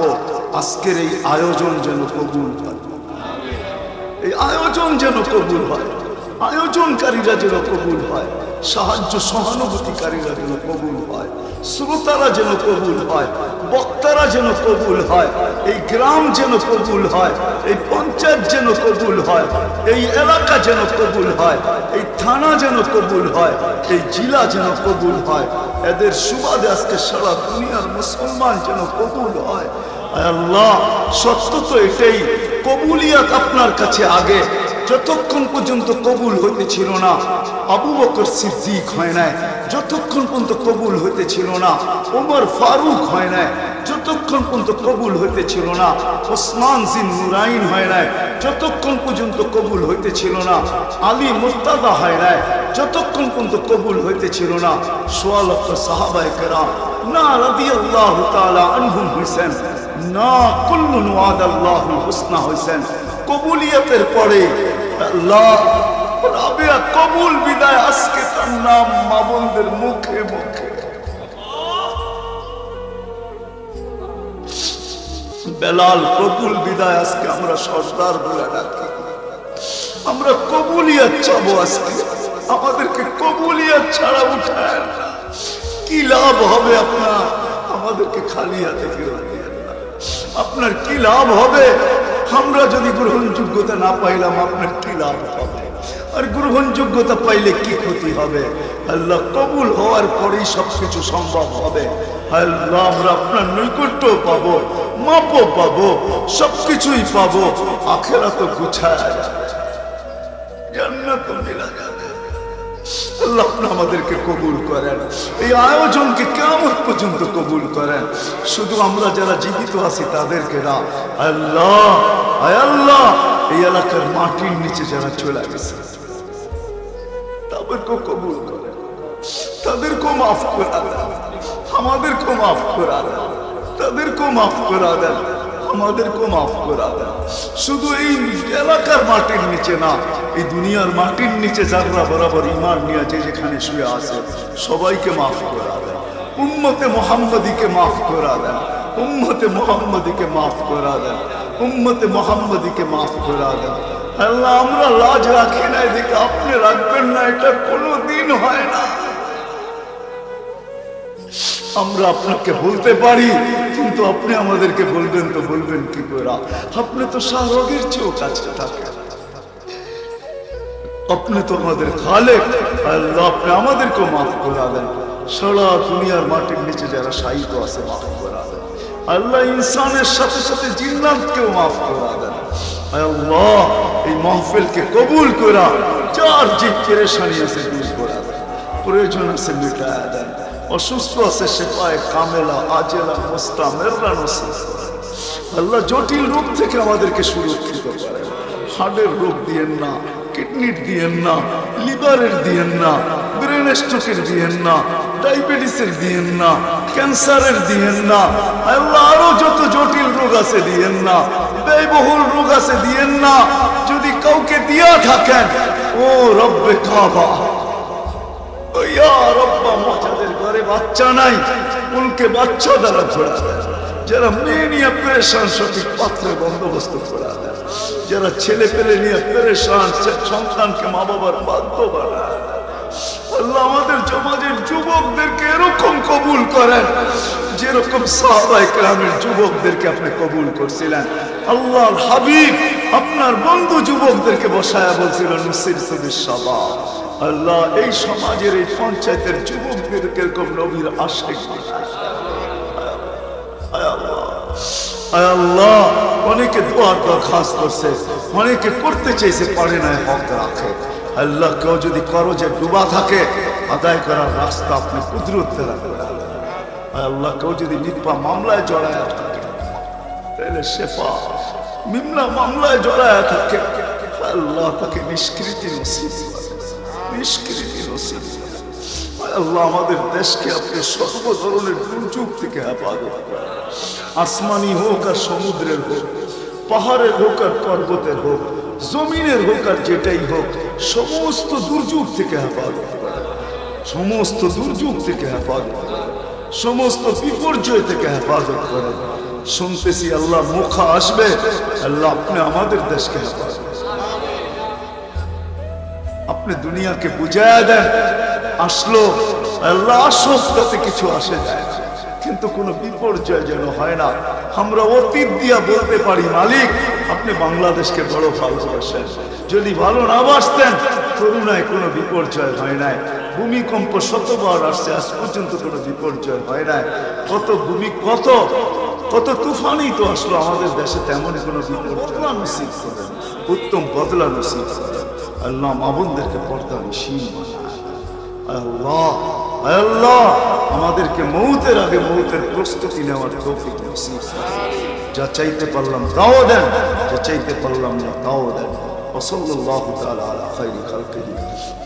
আজকের এই আয়োজন যেন কবুল হয়, এই আয়োজন যেন কবুল হয়, আয়োজনকারীরা যেন কবুল হয়, সাহায্য সহানুভূতিকারীরা যেন কবুল হয়, শ্রোতারা যেন কবুল হয়, বক্তারা যেন কবুল হয়, এই গ্রাম যেন কবুল হয়, এই পঞ্চায়েত যেন কবুল হয়, এই এলাকা যেন কবুল হয়, এই থানা যেন কবুল হয়, এই জেলা যেন কবুল হয়। এদের সুবাদে আজকে সারা দুনিয়ার মুসলমান যেন কবুল হয়। আল্লাহ, সত্য তো এটাই, কবুলিয়াত আপনার কাছে আগে। যতক্ষণ পর্যন্ত কবুল হইতেছিল না আবু বকর সিদ্দিক হয় নাই, যতক্ষণ পর্যন্ত কবুল হইতেছিল না ওমর ফারুক হয় নাই, যতক্ষণ পর্যন্ত কবুল হইতেছিল না ওসমান জিন নুরাইন হয় নাই, যতক্ষণ পর্যন্ত কবুল হইতেছিল না আলী মুর্তাদা হয় নাই, যতক্ষণ পর্যন্ত কবুল হইতেছিল না সোয়া লক্ষ সাহাবায়ে কেরাম না রাদিয়াল্লাহু তাআলা আনহুম হইছেন, না কুল্লুন ওয়াদাল্লাহুল হুসনা হইছেন। কবুলিয়তের পরে আল্লাহ রাবিয়া কবুল বিদায়, আজকে তার নাম মা বোনদের মুখে মুখে। বেলাল কবুল বিদায়, আজকে আমরা সর্দার বলে ডাকি। আমরা কবুলিয়ত চাবো আজকে, আমাদেরকে কবুলিয়ত ছাড়া উঠায় না। কি লাভ হবে আপনার? আমাদেরকে খালি হাতে ফেরত দিয়েন না। আপনার কি লাভ হবে? আমরা যদি গ্রহণযোগ্যতা না পাইলাম, আপনার কি লাভ হবে? আর গ্রহণযোগ্যতা পাইলে কি ক্ষতি হবে? আল্লাহ, কবুল হওয়ার পরেই সবকিছু সম্ভব হবে। আল্লাহ, আমরা আপনার নৈকট্য পাবো, মাপও পাবো, সবকিছুই পাবো। আখিরাত গুছায় যাবে, জান্নাত মিলা যাবে। আল্লাহ আপনি আমাদেরকে কবুল করেন, এই আয়োজনকে কিয়ামত পর্যন্ত কবুল করেন। শুধু আমরা যারা জীবিত আছি তাদেরকে না, আল্লাহ আয় আল্লাহ এই এলাকার মাটির নিচে যারা চলে গেছে তাদেরকেও কবুল করেন, তাদেরকেও মাফ করা দেন, আমাদেরকেও মাফ করা দেন, তাদেরকেও মাফ করা দেন, আমাদেরকেও মাফ করা দেন। শুধু এই এলাকার মাটির নিচে না, এই দুনিয়ার মাটির নিচে যারা বরাবর ঈমান নিয়ে যে যেখানে শুয়ে আছে সবাইকে মাফ করা দেন। উম্মতে মুহাম্মদীকে মাফ করা দেন, উম্মতে মুহাম্মদীকে মাফ করা দেন, উম্মতে মুহাম্মদীকে মাফ করা দেন। আল্লাহ আমরা লাজ রাখি না, এদিকে আপনি রাখবেন না, এটা কোনোদিন হয় না। আমরা আপনাকে বলতে পারি, কিন্তু আপনি আমাদেরকে বলবেন তো বলবেন কি করে? আপনি তো শাহরগের চেয়েও কাছে থাকেন, আপনি তো আমাদের খালেক। আল্লাহ আপনি আমাদেরকেও মাফ করা দেন, সারা দুনিয়ার মাটির নিচে যারা শাহিদ আছে মাফ করা দেন। আল্লাহ ইনসানের সাথে সাথে জিন্নাতকেও মাফ করা দেন। আল্লাহ এই মাহফিলকে কবুল করা, যার যে পেরেশানি আছে দূর করা দেন, প্রয়োজন আছে মিটায়া দেন, অসুস্থ আছে শেফায়ে কামেলা আজেলা মুস্তামিররা নসিব করেন। আল্লাহ জটিল রোগ থেকে আমাদেরকে সুরক্ষিত করেন। হার্টের রোগ দিয়েন না, কিডনির দিয়েন না, লিভারের দিয়েন না, ব্রেন স্ট্রোকের দিয়েন না, ডায়াবেটিসের দিয়েন না, ক্যান্সারের দিয়েন না। আল্লাহ আরো যত জটিল রোগ আছে দিয়েন না, ব্যয়বহুল রোগ আছে দিয়েন না। যদি কাউকে দিয়া থাকেন, ও রব্বে কাবা, ও ইয়া রব্বা, যাদের ঘরে বাচ্চা নাই উনকে বাচ্চা দ্বারা ঘোরা দেন। যারা মেয়ে নিয়ে পেরেশান সঠিক পাত্রের বন্দোবস্ত করা দেন। যারা ছেলে পেলে নিয়ে পেরেশান সন্তানকে মা বাবার বাধ্য বানায়। আল্লাহ আমাদের সমাজের যুবকদেরকে এরকম কবুল করেন যেরকম সাহাবায়ে কেরামের যুবকদেরকে আপনি কবুল করছিলেন। আল্লাহর হাবিব আপনার বন্ধু যুবকদেরকে বসায়া বলছিলেন নুসিরতু বিশ-শাবাব। আল্লাহ এই সমাজের এই পঞ্চায়েতের যুবকদেরকে এরকম নবীর আশিক আল্লাহ। অনেকে দোয়ার দরখাস্ত করছে, অনেকে করতে চাইছে পারে না, হক রাখে। আল্লাহ কেউ যদি করজে ডুবা থাকে আদায় করার রাস্তা আপনি কুদরতে রাখবেন। আল্লাহ কেউ যদি মিথ্যা মামলায় জড়ায় থাকে তাহলে শেফা, মিমলা মামলায় জড়ায় থাকে আল্লাহ তাকে নিষ্কৃতি নসিব করেন, নিষ্কৃতি নসিব করেন। আল্লাহ আমাদের দেশকে আপনি সর্ব ধরনের দুর্যোগ থেকে হেফাজত করেন। আসমানি হোক আর সমুদ্রের হোক, পাহাড়ের হোক আর পর্বতের হোক, জমিনের হোক আর যেটাই হোক, সমস্ত দুর্যোগ থেকে হেফাজত করেন, সমস্ত দুর্যোগ থেকে হেফাজত করেন, সমস্ত বিপর্যয় থেকে হেফাজত করেন। শুনতেছি আল্লাহ মুখা আসবে, আল্লাহ আপনি আমাদের দেশকে হেফাজত করেন। আপনি দুনিয়াকে বুঝায়া দেন, আসলো আল্লাহ আসুক, তাতে কিছু আসে যায়, কিন্তু কোনো বিপর্যয় যেন হয় না। আমরা অতীত দিয়া বলতে পারি মালিক আপনি বাংলাদেশকে বড় ভালোবাসেন। যদি ভালো না বাসতেন, করুণায় কোনো বিপর্যয় হয় নাই। ভূমিকম্প শতবার আসছে, আজ পর্যন্ত কোনো বিপর্যয় হয় নাই। কত ভূমি কত কত তুফানই তো আসলো আমাদের দেশে, তেমন কোনো বদলা নসিব করেন, উত্তম বদলা নসিব করেন। আল্লাহ মা বোনদেরকে পর্দা নিশীন বানায়। আল্লাহ আল্লাহ আমাদেরকে মৌতের আগে মৌতের প্রস্তুতি নেওয়ার তৌফিক নসিব করেন। যা চাইতে পারলাম তাও দেন, যা চাইতে পারলাম না তাও দেন। ওয়াসাল্লাল্লাহু তাআলা আলা খায়রি খালকিহি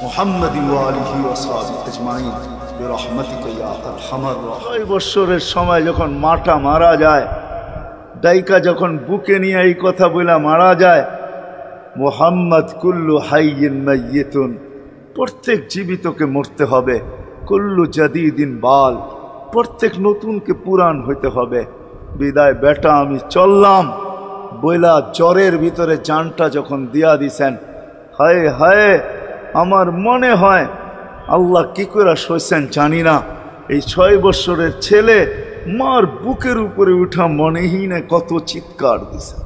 মুহাম্মাদি ওয়া আলিহি ওয়া সাহবিহি আজমাইন বিরহমাতিকা ইয়া আরহামার রাহিমিন। 6 বছরের সময় যখন মাটা মারা যায়, দাইকা যখন বুকে নিয়ে এই কথা বলে মারা যায়, মুহাম্মদ কুল্লু হাইয়িন মাইয়িতুন, প্রত্যেক জীবিতকে মরতে হবে। কুল্লু জাদিদিন বাল, প্রত্যেক নতুনকে পুরান হইতে হবে। বিদায় বেটা আমি চললাম বইলা জ্বরের ভিতরে জানটা যখন দিয়া দিছেন, হায় হায় আমার মনে হয় আল্লাহ কি করে সইছেন জানি না। এই 6 বছরের ছেলে মার বুকের উপরে উঠা মনেই না কত চিৎকার দিছে।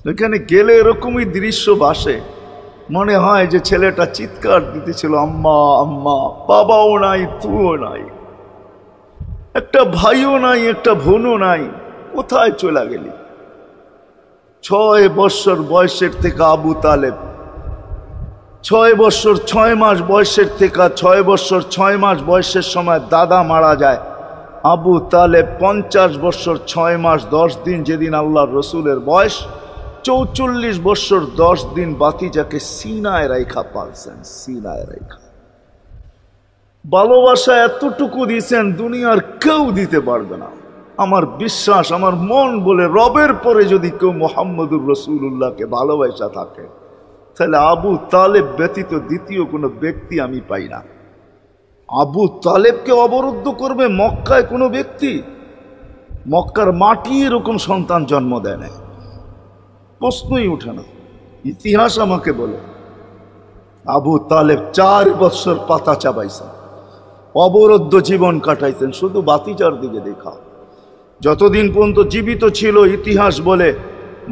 ওইখানে গেলে এরকমই দৃশ্য ভাসে, মনে হয় যে ছেলেটা চিৎকার দিতেছিল আম্মা আম্মা। বাবাও নাই, তুও নাই, একটা ভাইও নাই, একটা বোনও নাই, কোথায় চলে গেলি? 6 বছর বয়সের থেকে আবু তালেব, 6 বছর 6 মাস বয়সের থেকে 6 বছর 6 মাস বয়সের সময় দাদা মারা যায়। আবু তালেব 50 বছর 6 মাস 10 দিন, যেদিন আল্লাহর রসুলের বয়স 44 বছর 10 দিন বাতিজাকে সিনায় রাইখা পালছেন, সিনায় রাইখা। ভালোবাসা এতটুকু দিয়েছেন দুনিয়ার কেউ দিতে পারবে না। আমার বিশ্বাস, আমার মন বলে, রবের পরে যদি কেউ মুহাম্মদুর রাসূলুল্লাহকে ভালোবাসা থাকে তাহলে আবু তালেব ব্যতীত দ্বিতীয় কোনো ব্যক্তি আমি পাই না। আবু তালেবকে অবরুদ্ধ করবে মক্কায় কোনো ব্যক্তি? মক্কার মাটি এরকম সন্তান জন্ম দেয় না, প্রশ্নই উঠে না। ইতিহাস আমাকে বলে আবু তালেব 4 বছর পাতা চাবাইছেন, অবরুদ্ধ জীবন কাটাইছেন, শুধু বাতিজার দিকে দেখা। যতদিন পর্যন্ত জীবিত ছিল ইতিহাস বলে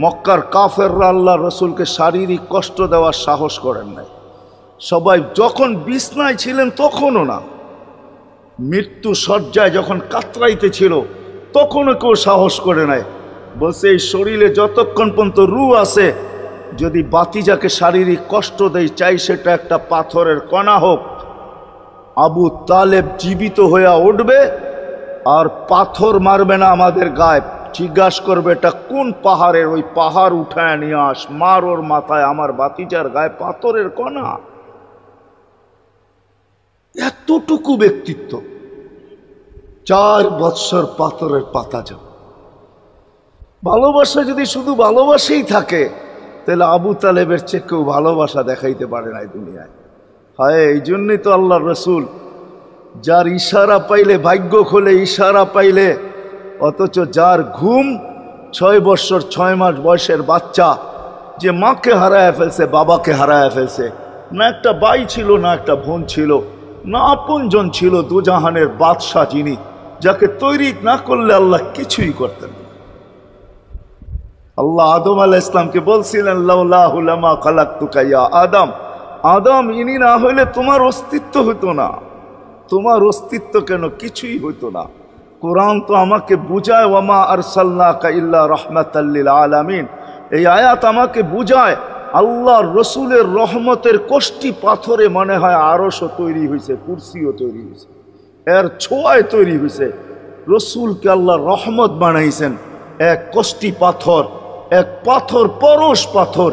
মক্কার কাফেররা আল্লাহ রসুলকে শারীরিক কষ্ট দেওয়ার সাহস করেন নাই। সবাই যখন বিছনায় ছিলেন তখনও না, মৃত্যু শয্যায় যখন কাতরাইতে ছিল তখনও কেউ সাহস করে নাই। বলছে এই শরীরে যতক্ষণ পর্যন্ত রূহ আছে, যদি বাতিজাকে শারীরিক কষ্ট দেয়, চাই সেটা একটা পাথরের কণা হোক, আবু তালেব জীবিত হয়ে উঠবে আর পাথর মারবে না আমাদের গায়ে। জিজ্ঞাসা করবে এটা কোন পাহাড়ের, ওই পাহাড় উঠায় নিয়ে আস, মার ওর মাথায়, আমার বাতিজার গায়ে পাথরের কণা। এতটুকু ব্যক্তিত্ব, 4 বৎসর পাথরের পাতা যাব। ভালোবাসা যদি শুধু ভালোবাসাই থাকে তাহলে আবু তালেবের চেয়ে কেউ ভালোবাসা দেখাইতে পারে না দুনিয়ায়। হয় এই জন্যই তো আল্লাহ রসুল, যার ইশারা পাইলে ভাগ্য খোলে, ইশারা পাইলে, অথচ যার ঘুম 6 বছর 6 মাস বয়সের বাচ্চা যে মাকে হারায় ফেলছে, বাবাকে হারায় ফেলছে, না একটা ভাই ছিল, না একটা বোন ছিল, না আপনজন ছিল, দুজাহানের বাদশাহ যিনি, যাকে তৈরি না করলে আল্লাহ কিছুই করতেন। আল্লাহ আদম আলাইহিস সালামকে বলছিলেন লাউলাহু লামা খালাকতুকা ইয়া আদম, আদম ইনি না হইলে তোমার অস্তিত্ব হতো না। তোমার অস্তিত্ব কেন, কিছুই হতো না। কোরআন তো আমাকে বুঝায় ওয়ামা আরসালনাকা ইল্লা রাহমাতাল লিল আলামিন। এই আয়াত আমাকে বুঝায় আল্লাহর রসুলের রহমতের কষ্টি পাথরে মনে হয় আরশও তৈরি হয়েছে, কুরসিও তৈরি হয়েছে, এর ছোঁয়ায় তৈরি হয়েছে। রসুলকে আল্লাহ রহমত বানাইছেন, এক কষ্টি পাথর, এক পাথর, পরশ পাথর,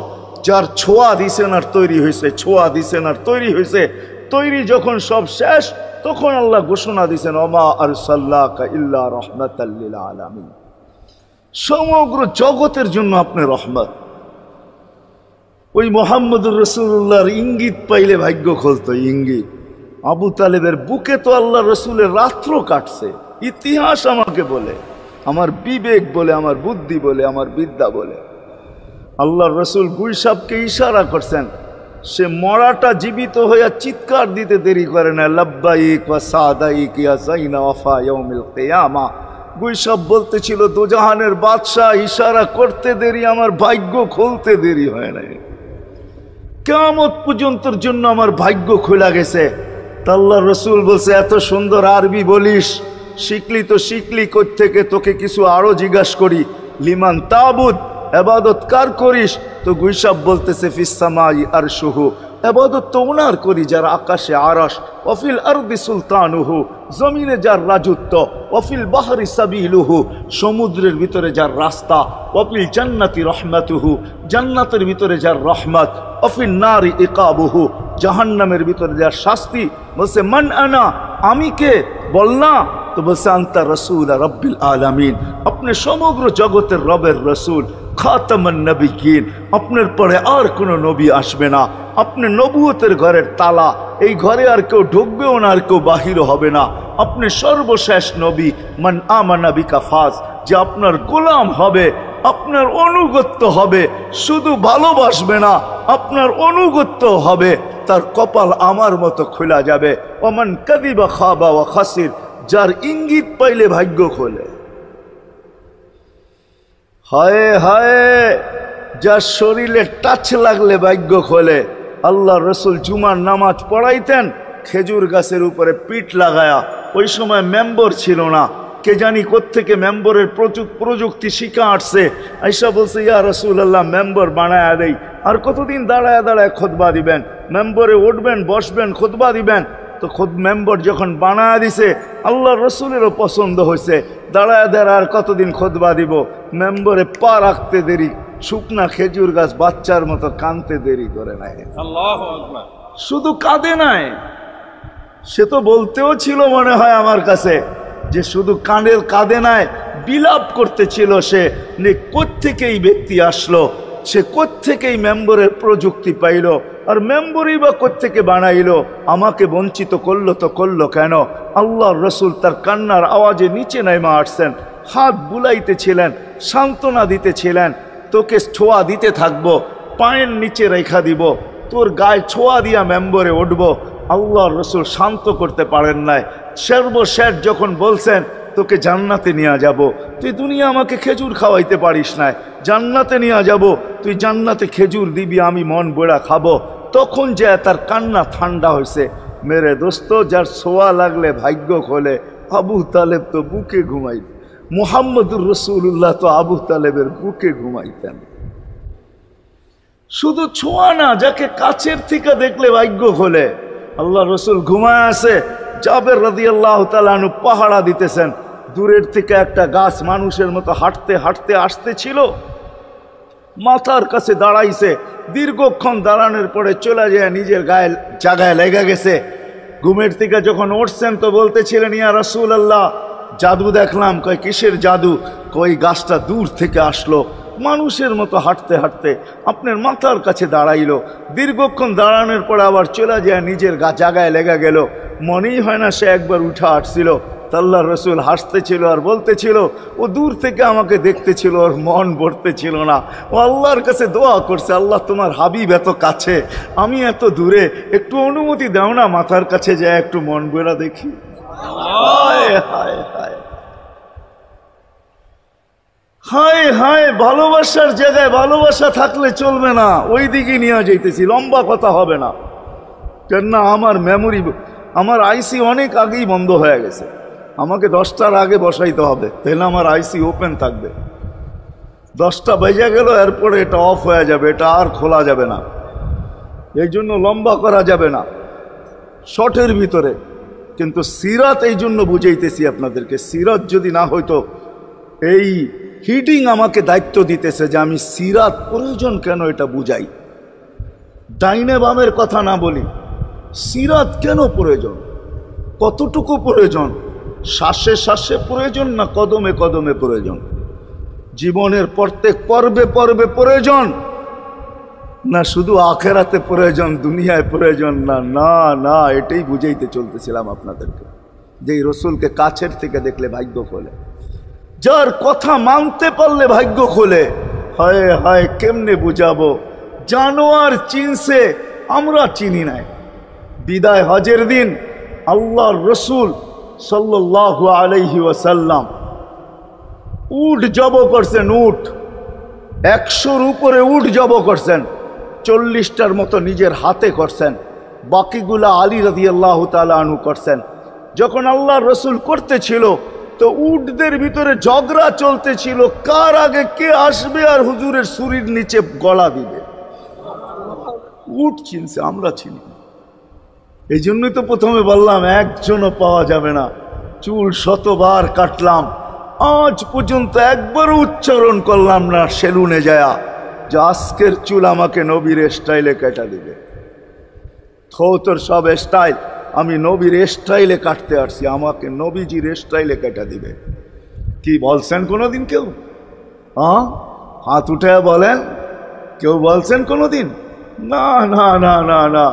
যার ছোঁয়া দিছেন আর তৈরি হয়েছে, ছোঁয়া দিছেন আর তৈরি হয়েছে। তৈরি যখন সব শেষ তখন আল্লাহ ঘোষণা দিছেন ওমা আরসালনাকা ইল্লা রাহমাতাল লিল আলামিন। সমগ্র জগতের জন্য আপনি রহমত। ওই মুহাম্মদুর রাসূলুল্লাহর ইঙ্গিত পাইলে ভাগ্য খুলতো, ইঙ্গিত। আবু তালেবের বুকে তো আল্লাহ রসুলের রাত্র কাটছে। ইতিহাস আমাকে বলে, আমার বিবেক বলে, আমার বুদ্ধি বলে, আমার বিদ্যা বলে, আল্লাহর রসুল গুইসাবকে ইশারা করছেন, সে মরাটা জীবিত হইয়া চিৎকার দিতে দেরি করে না, লাব্বাইক ওয়া সাদাইক ইয়া যাইনা ওয়াফা ইয়াউমিল কিয়ামা। গুইসাব বলতেছিল দুজাহানের বাদশাহ, ইশারা করতে দেরি, আমার ভাগ্য খুলতে দেরি হয় নাই, কিয়ামত পর্যন্তর জন্য আমার ভাগ্য খোলা গেছে। আল্লাহর রসুল বলছে এত সুন্দর আরবি বলিস, শিখলি তো শিখলি কোত্থেকে, তোকে কিছু আরো জিজ্ঞাসা করি, লিমান তাবুদ, এবাদত কার করিস? তো গুইসাব বলতেছে ফিস সামাই আরশুহু, এবাদত তো ওনার করি যার আকাশে আরশ, ওয়াফিল আরদি সুলতানুহু, জমিনে যার রাজত্ব, ওয়াফিল বাহরি সাবিলুহু, সমুদ্রের ভিতরে যার রাস্তা, ওয়াফিল জান্নাতি রহমাতুহু, জান্নাতের ভিতরে যার রহমত, ওয়াফিল নারি ইকাবুহু, জাহান্নামের ভিতরে যার শাস্তি। বলছে মান আনা, আমি কে? বল না। তো বলছে আনতা রাসূল রাব্বিল আলামিন, আপনি সমগ্র জগতের রবের রসুল, খাতামান নবিয়্যিন, আপনার পরে আর কোনো নবী আসবে না, আপনি নবুয়তের ঘরের তালা, এই ঘরে আর কেউ ঢুকবেও না, আর কেউ বাহির হবে না, আপনি সর্বশেষ নবী। মান আমানা বিকা ফাজ, যে আপনার গোলাম হবে, আপনার অনুগত্য হবে, শুধু ভালোবাসবে না, আপনার অনুগত্য হবে, তার কপাল আমার মতো খোলা যাবে। ওমান কাযিবা খাবা ওয়া খাসির, যার ইঙ্গিত পাইলে ভাগ্য খোলে। হায় হায়, যার শরীরে টাচ লাগলে ভাগ্য খোলে। আল্লাহ রসুল জুমার নামাজ পড়াইতেন খেজুর গাছের উপরে পিঠ লাগায়া। ওই সময় মেম্বর ছিল না, কে জানি কোত্থেকে মেম্বরের প্রযুক্তি শিখা আসছে, আইসা বলছে ইয়া রাসূলুল্লাহ মেম্বর বানায়া দেই। আর কতদিন দাঁড়ায় দাঁড়ায় খুতবা দিবেন, মেম্বরে উঠবেন বসবেন খুতবা দিবেন। তো মেম্বর যখন বানায়া দিছে আল্লাহ রসুলেরও পছন্দ হয়েছে, দাঁড়ায় দাঁড়ায় আর কতদিন খুতবা দিব। মেম্বরে পা রাখতে দেরি, শুকনা খেজুর গাছ বাচ্চার মতো কাঁদতে দেরি করে নাই। আল্লাহু আকবার। শুধু কাঁদে নাই, সে তো বলতেও ছিল মনে হয় আমার কাছে যে শুধু কাঁদে নাই, বিলাপ করতেছিল সে। কোত্থেকে এই ব্যক্তি আসলো, সে কোত্থেকেই মেম্বরের প্রযুক্তি পাইল, আর মেম্বরই বা কোত্থেকে বানাইলো, আমাকে বঞ্চিত করলো তো করলো কেন? আল্লাহর রসুল তার কান্নার আওয়াজে নিচে নাইমা আসছেন, হাত বুলাইতেছিলেন, সান্ত্বনা দিতেছিলেন, তোকে ছোঁয়া দিতে থাকবো, পায়ের নিচে রেখা দিব, তোর গায়ে ছোঁয়া দিয়া মেম্বরে উঠবো। আল্লাহর রসুল শান্ত করতে পারেন নাই। সর্বশেষ যখন বলছেন তোকে জান্নাতে নিয়ে যাব, তুই দুনিয়া আমাকে খেজুর খাওয়াইতে পারিস না, জান্নাতে নিয়ে যাব, তুই জান্নাতে খেজুর দিবি, আমি মন বড়া খাবো। তখন যে তার কান্না ঠান্ডা হয়েছে। মেরে দোস্ত, যার ছোঁয়া লাগলে ভাগ্য খোলে। আবু তালেব তো বুকে ঘুমাইত, মুহাম্মদুর রাসূলুল্লাহ তো আবু তালেবের বুকে ঘুমাইতেন। শুধু ছোঁয়া না, যাকে কাছের থেকে দেখলে ভাগ্য খোলে। আল্লাহ রসুল ঘুমায় আছে, জাবের রাদিয়াল্লাহু তাআলা আনহু পাহারা দিতেছেন। দূরের থেকে একটা গাছ মানুষের মতো হাঁটতে হাঁটতে আসতেছিল, মাথার কাছে দাঁড়াইছে। দীর্ঘক্ষণ দাঁড়ানোর পরে চলে যায় নিজের গায়ে জায়গায় লেগে গেছে। ঘুমের থেকে যখন উঠছেন তো বলতেছিলেন ইয়া রাসূলুল্লাহ জাদু দেখলাম। কয় কিসের জাদু? কই গাছটা দূর থেকে আসলো, মানুষের মতো হাঁটতে হাঁটতে আপনার মাথার কাছে দাঁড়াইলো। দীর্ঘক্ষণ দাঁড়ানোর পরে আবার চলে যায় নিজের জায়গায় লেগে গেল। মনেই হয় না সে একবার উঠে আসছিল। আল্লাহর রসুল হাসতেছিল আর বলতেছিল ও দূর থেকে আমাকে দেখতেছিল, ওর মন ভরতেছিল না। ও আল্লাহর কাছে দোয়া করছে, আল্লাহ তোমার হাবিব এত কাছে, আমি এত দূরে, একটু অনুমতি দাও না মাথার কাছে যায় একটু মন ভরা দেখি। হায় হায় হায় হায় হায়, ভালোবাসার জায়গায় ভালোবাসা থাকলে চলবে না, ওই দিকে নিয়ে যাইতেছি, লম্বা কথা হবে না। কেন না আমার মেমোরি, আমার আইসি অনেক আগেই বন্ধ হয়ে গেছে, আমাকে 10টার আগে বসাইতে হবে, তাহলে আমার আইসি ওপেন থাকবে। 10টা বেজে গেল, এরপরে এটা অফ হয়ে যাবে, এটা আর খোলা যাবে না। এই জন্য লম্বা করা যাবে না, শর্টের ভিতরে। কিন্তু সিরাত এই জন্য বুঝাইতেছি আপনাদেরকে, সিরাত যদি না হইতো, এই হিডিং আমাকে দায়িত্ব দিতেছে যে আমি সিরাত প্রয়োজন কেন এটা বুঝাই। ডাইনে বামের কথা না বলি, সিরাত কেন প্রয়োজন, কতটুকু প্রয়োজন, শ্বাসে শ্বাসে প্রয়োজন না কদমে কদমে প্রয়োজন, জীবনের প্রত্যেক পর্বে পর্বে প্রয়োজন না শুধু আখেরাতে প্রয়োজন, দুনিয়ায় প্রয়োজন না? না না, এটাই বুঝাইতে চলতেছিলাম আপনাদেরকে যে এই রসুলকে কাছের থেকে দেখলে ভাগ্য খোলে, যার কথা মানতে পারলে ভাগ্য খোলে। হায় হায়, কেমনে বুঝাবো? জানোয়ার চিনছে, আমরা চিনি নাই। বিদায় হজের দিন আল্লাহর রসুল সাল্লাল্লাহু আলাইহি ওয়াসাল্লাম উট জব করছেন, উট 100-র উপরে উট জব করছেন, 40টার মতো নিজের হাতে করছেন, বাকিগুলা আলী রাদিয়াল্লাহু তাআলা আনহু করছেন। যখন আল্লাহর রসুল করতেছিল তো উটদের ভিতরে ঝগড়া চলতেছিল, কার আগে কে আসবে আর হুজুরের ছুরির নিচে গলা দিবে। উট চিনছে, আমরা চিনি। এই জন্যই তো প্রথমে বললাম একজনও পাওয়া যাবে না। চুল শতবার কাটলাম, আজ পর্যন্ত একবারও উচ্চারণ করলাম না সেলুনে যায়া যে আজকের চুল আমাকে নবীর স্টাইলে কেটে দিবে। তোর সব স্টাইল, আমি নবীর স্টাইলে কাটতে আসছি, আমাকে নবীজির স্টাইলে কেটে দিবে। কি বলছেন কোনোদিন কেউ? হ্যাঁ, হাত উঠে বলেন, কেউ বলছেন কোনোদিন? না না না না না।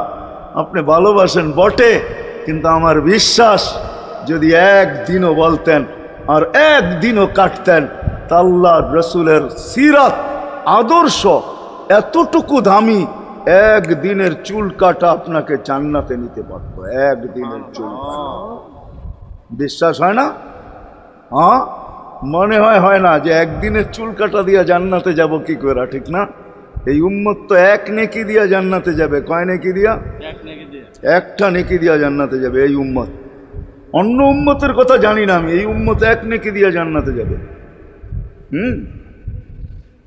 আপনি ভালোবাসেন বটে, কিন্তু আমার বিশ্বাস যদি একদিনও বলতেন আর একদিনও কাটতেন, তা আল্লাহর রসুলের সিরাত আদর্শ এতটুকু দামি, একদিনের চুল কাটা আপনাকে জান্নাতে নিতে পারত। একদিনের চুল কাটা বিশ্বাস হয় না? হ্যাঁ, মনে হয় না যে একদিনের চুল কাটা দিয়া জান্নাতে যাব কি করে, ঠিক না? এই উম্মত তো এক নেকি দিয়া জান্নাতে যাবে। কয় নেকি দিয়া? একটা নেকি দিয়া জান্নাতে যাবে এই উম্মত। অন্য উম্মতের কথা জানি না আমি, এই উম্মত এক নেকি দিয়ে জান্নাতে যাবে।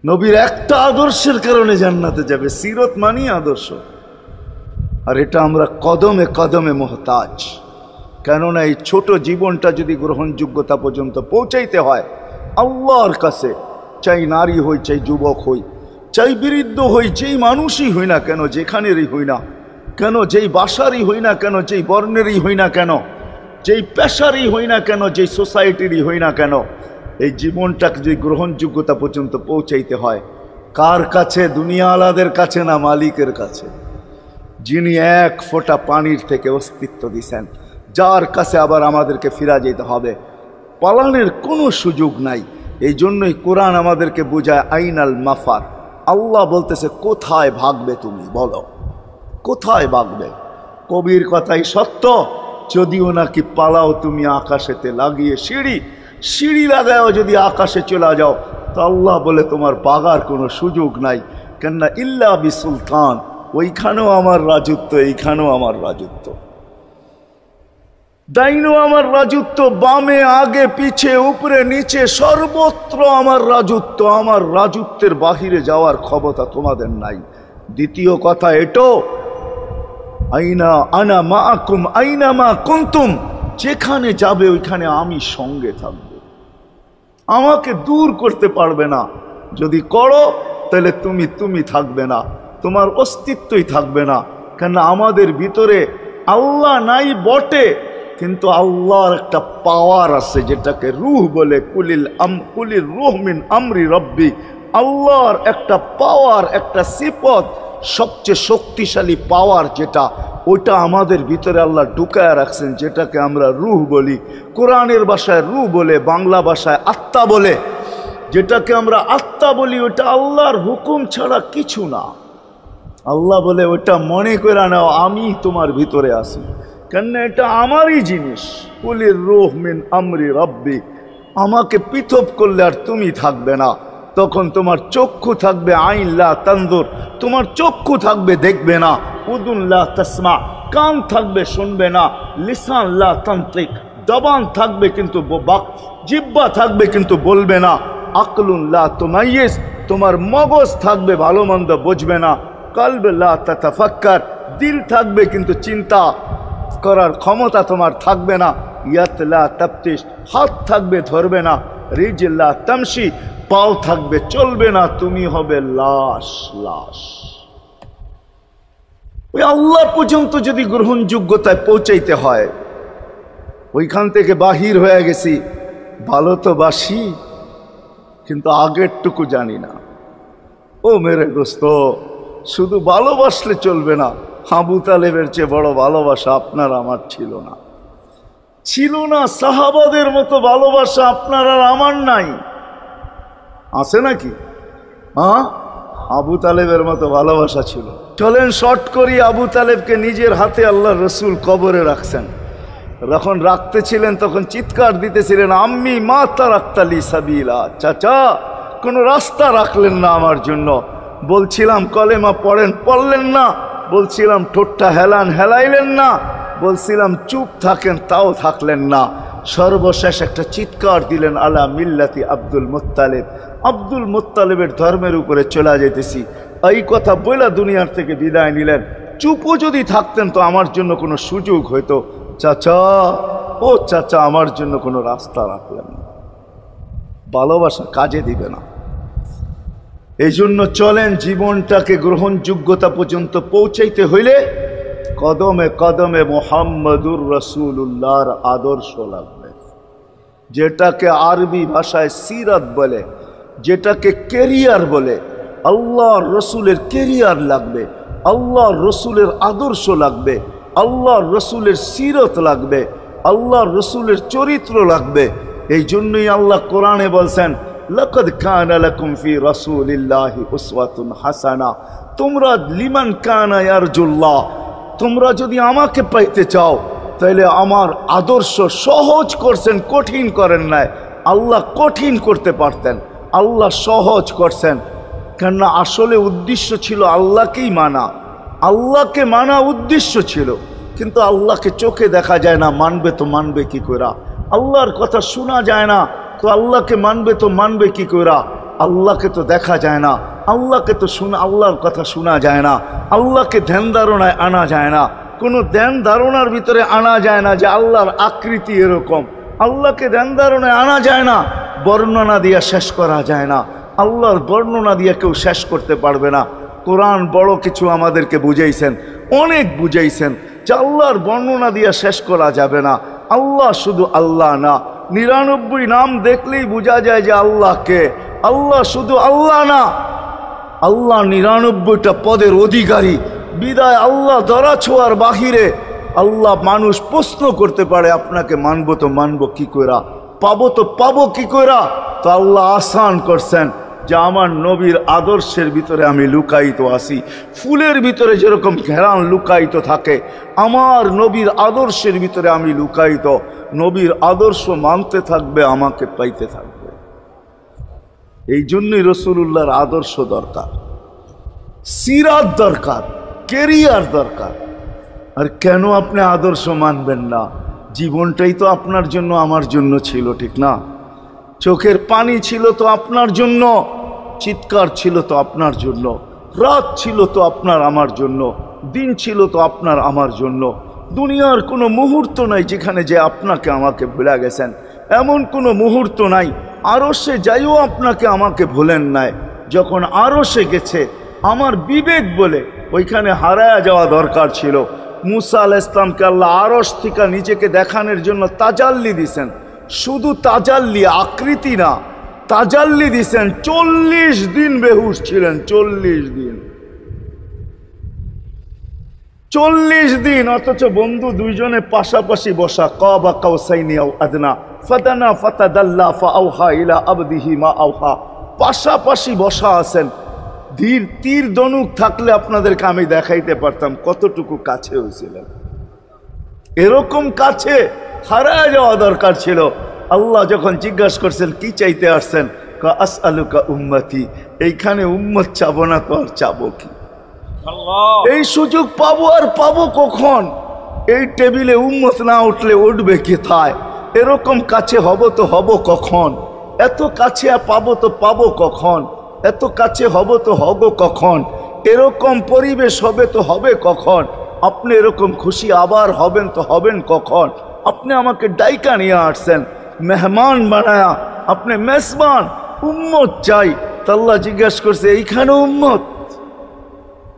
নবীর একটা আদর্শের কারণে জান্নাতে যাবে। সিরত মানি আদর্শ। আর এটা আমরা কদমে কদমে মোহতাজ। কেননা এই ছোট জীবনটা যদি গ্রহণযোগ্যতা পর্যন্ত পৌঁছাইতে হয় আল্লাহর কাছে, চাই নারী হই, চাই যুবক হই, চাই বৃদ্ধ হই, যেই মানুষই হই না কেন, যেখানেরই হই না কেন, যেই বাসারই হই না কেন, যেই বর্ণেরই হই না কেন, যেই পেশারই হই না কেন, যেই সোসাইটিরই হই না কেন, এই জীবনটাকে যদি গ্রহণযোগ্যতা পর্যন্ত পৌঁছাইতে হয় কার কাছে? দুনিয়া আলাদের কাছে না, মালিকের কাছে, যিনি এক ফোঁটা পানির থেকে অস্তিত্ব দিছেন, যার কাছে আবার আমাদেরকে ফিরা যেতে হবে। পালানের কোনো সুযোগ নাই। এই জন্যই কোরআন আমাদেরকে বোঝায় আইনাল মাফার। আল্লাহ বলতেছে কোথায় ভাগবে তুমি, বলো কোথায় ভাগবে? কবির কথাই সত্য, যদিও নাকি পালাও তুমি আকাশেতে লাগিয়ে সিঁড়ি লাগাও, যদি আকাশে চলে যাও তো আল্লাহ বলে তোমার পাগার কোনো সুযোগ নাই। কেননা ইল্লা বি সুলতান, ওইখানেও আমার রাজত্ব, এইখানেও আমার রাজত্ব, ডাইনো আমার রাজত্ব, বামে আগে পিছে উপরে নিচে সর্বত্র আমার রাজত্ব। আমার রাজত্বের বাহিরে যাওয়ার ক্ষমতা তোমাদের নাই। দ্বিতীয় কথা এটো, আইনা আনা মাআকুম আইনা মা কুনতুম, যেখানে যাবে ওইখানে আমি সঙ্গে থাকব, আমাকে দূর করতে পারবে না। যদি করো তাহলে তুমি থাকবে না, তোমার অস্তিত্বই থাকবে না। কেন আমাদের ভিতরে আল্লাহ নাই বটে, কিন্তু আল্লাহর একটা পাওয়ার আছে যেটাকে রূহ বলে। কুলির রূহ মিন আমরি রব্বি, আল্লাহর একটা পাওয়ার, একটা সিফত, সবচেয়ে শক্তিশালী পাওয়ার যেটা, ওইটা আমাদের ভিতরে আল্লাহ ঢুকায় রাখছেন, যেটাকে আমরা রূহ বলি। কোরআনের ভাষায় রূহ বলে, বাংলা ভাষায় আত্মা বলে। যেটাকে আমরা আত্মা বলি ওটা আল্লাহর হুকুম ছাড়া কিছু না। আল্লাহ বলে ওটা মনে করে নাও আমি তোমার ভিতরে আছি, কেননা এটা আমারই জিনিস। কুলির রূহ মিন আমরি রব্বি, আমাকে পৃথক করলে আর তুমি থাকবে না। তখন তোমার চক্ষু থাকবে আইন লা তানজুর, তোমার চক্ষু থাকবে দেখবে না। উদুন লা তাসমা, কান থাকবে শুনবে না। লিসান লা তানতিক, জবান থাকবে কিন্তু জিহ্বা থাকবে কিন্তু বলবে না। আকলুন লা তুমাইয়িজ, তোমার মগজ থাকবে ভালো মন্দ বুঝবে না। কলব লা তাতাফাক্কার, দিল থাকবে কিন্তু চিন্তা করার ক্ষমতা তোমার থাকবে না। ইয়াত লা তাফতিশ, হাত থাকবে ধরবে না। রিজল লা তামশি, পাও থাকবে চলবে না, তুমি হবে লাশ। ওই আল্লাহ পর্যন্ত যদি গ্রহণযোগ্যতায় পৌঁছাইতে হয়, ওইখান থেকে বাহির হয়ে গেছি। ভালো তো বাসি, কিন্তু আগেরটুকু জানি না। ও মেরে দোস্ত, শুধু ভালোবাসলে চলবে না। আবু তালেবের চেয়ে বড় ভালোবাসা আপনার আমার ছিল না। সাহাবাদের মতো ভালোবাসা আপনার আর আমার নাই। আছে নাকি? হ্যাঁ, আবু তালেবের মতো ভালোবাসা ছিল। চলেন শর্ট করি। আবু তালেবকে নিজের হাতে আল্লাহ রসুল কবরে রাখছেন। যখন রাখতেছিলেন তখন চিৎকার দিতেছিলেন, আম্মি মা তারাক্তালি সাবিলা, চাচা কোনো রাস্তা রাখলেন না আমার জন্য। বলছিলাম কলেমা পড়লেন না। বলছিলাম ঠোঁটটা হেলাইলেন না। বলছিলাম চুপ থাকেন, তাও থাকলেন না। সর্বশেষ একটা চিৎকার দিলেন, আলা মিল্লাতি আব্দুল মুত্তালিব, আব্দুল মুত্তালিবের ধর্মের উপরে চলে যেতেছি। এই কথা বইলা দুনিয়ার থেকে বিদায় নিলেন। চুপও যদি থাকতেন তো আমার জন্য কোনো সুযোগ হইতো। চাচা, ও চাচা, আমার জন্য কোনো রাস্তা রাখলেন না। ভালোবাসা কাজে দিবে না। এই জন্য চলেন, জীবনটাকে গ্রহণযোগ্যতা পর্যন্ত পৌঁছাইতে হইলে কদমে কদমে মুহাম্মদুর রাসূলুল্লাহর আদর্শ লাগবে, যেটাকে আরবি ভাষায় সিরাত বলে, যেটাকে কেরিয়ার বলে। আল্লাহর রসুলের কেরিয়ার লাগবে, আল্লাহর রসুলের আদর্শ লাগবে, আল্লাহর রসুলের সিরত লাগবে, আল্লাহর রসুলের চরিত্র লাগবে। এই জন্যই আল্লাহ কোরআনে বলছেন, লাকাদ কানা লাকুম ফি রাসূলিল্লাহি উসওয়াতুন হাসানা, তোমরা লিমান কানা ইয়ারজুল্লাহ, তোমরা যদি আমাকে পাইতে চাও তাহলে আমার আদর্শ সহজ করছেন, কঠিন করেন নাই। আল্লাহ কঠিন করতে পারতেন, আল্লাহ সহজ করছেন। কেননা আসলে উদ্দেশ্য ছিল আল্লাহকেই মানা, আল্লাহকে মানা উদ্দেশ্য ছিল। কিন্তু আল্লাহকে চোখে দেখা যায় না, মানবে তো মানবে কি কইরা? আল্লাহর কথা শোনা যায় না, তো আল্লাহকে মানবে তো মানবে কি কইরা? আল্লাহকে তো দেখা যায় না, আল্লাহকে তো আল্লাহর কথা শোনা যায় না, আল্লাহকে ধ্যান ধারণায় আনা যায় না, কোনো ধ্যান ধারণার ভিতরে আনা যায় না যে আল্লাহর আকৃতি এরকম। আল্লাহকে ধ্যান ধারণায় আনা যায় না, বর্ণনা দিয়া শেষ করা যায় না। আল্লাহর বর্ণনা দিয়ে কেউ শেষ করতে পারবে না। কোরআন বড় কিছু আমাদেরকে বুঝাইছেন, অনেক বুঝাইছেন যে আল্লাহর বর্ণনা দিয়ে শেষ করা যাবে না। আল্লাহ শুধু আল্লাহ না, 99 নাম দেখলেই বোঝা যায় যে আল্লাহকে। আল্লাহ শুধু আল্লাহ না, আল্লাহ 99টা পদের অধিকারী। বিদায় আল্লাহ ধরা ছোঁয়ার বাহিরে আল্লাহ মানুষ প্রশ্ন করতে পারে, আপনাকে মানবো তো মানবো কি কইরা, পাবো তো পাবো কি কইরা? তো আল্লাহ আসান করছেন যে আমার নবীর আদর্শের ভিতরে আমি লুকায়িত আছি। ফুলের ভিতরে যেরকম ঘেরান লুকায়িত থাকে, আমার নবীর আদর্শের ভিতরে আমি লুকায়িত। নবীর আদর্শ মানতে থাকবে, আমাকে পাইতে থাকবে। এই জন্যই রাসূলুল্লাহর আদর্শ দরকার, সিরাত দরকার, কেরিয়ার দরকার। আর কেন আপনি আদর্শ মানবেন না? জীবনটাই তো আপনার জন্য আমার জন্য ছিল, ঠিক না? চোখের পানি ছিল তো আপনার জন্য, চিৎকার ছিল তো আপনার জন্য, রাত ছিল তো আপনার আমার জন্য, দিন ছিল তো আপনার আমার জন্য। দুনিয়ার কোনো মুহূর্ত নাই যেখানে যে আপনাকে আমাকে ভুলে গেছেন, এমন কোনো মুহূর্ত নাই। আরশে যাইও আপনাকে আমাকে ভুলেন নাই। যখন আরশে গেছে আমার বিবেক বলে ওইখানে হারায়া যাওয়া দরকার ছিল। মুসা আলাইহিস সালামকে আল্লাহ আরশ থেকে নিজেকে দেখানোর জন্য তাজাল্লি দিছেন। শুধু তাজাল্লি, আকৃতি না, তাজাল্লি দিছেন। 40 দিন বেহুশ ছিলেন, 40 দিন, 40 দিন। অথচ বন্ধু দুইজনে পাশাপাশি বসা, কাবা কাউসাইনি আও আদনা ফাদানা ফাতাদাল্লা ফাআওহা ইলা আবদিহি মা আওহা, পাশাপাশি বসা আছেন। তীর ধনুক থাকলে আপনাদেরকে আমি দেখাইতে পারতাম কতটুকু কাছে হয়েছিলেন। এরকম কাছে হারায় যাওয়া দরকার ছিল। আল্লাহ যখন জিজ্ঞাসা করছেন কি চাইতে আসছেন, আসআলুকা উম্মতি, এইখানে উম্মত চাবো না তো আর চাবো কি? এই সুযোগ পাবো আর পাবো কখন? এই টেবিলে উম্মত না উঠলে উঠবে কোথায়? এরকম কাছে হব তো হব কখন? এত কাছে পাবো তো পাবো কখন? এত কাছে হব তো হব কখন? এরকম পরিবেশ হবে তো হবে কখন? আপনি এরকম খুশি আবার হবেন তো হবেন কখন? আপনি আমাকে ডাইকা নিয়ে আসছেন, মেহমান বানায়া, আপনি মেজবান, উম্মত চাই। তো আল্লাহ জিজ্ঞাসা করছে এইখানে উম্মত?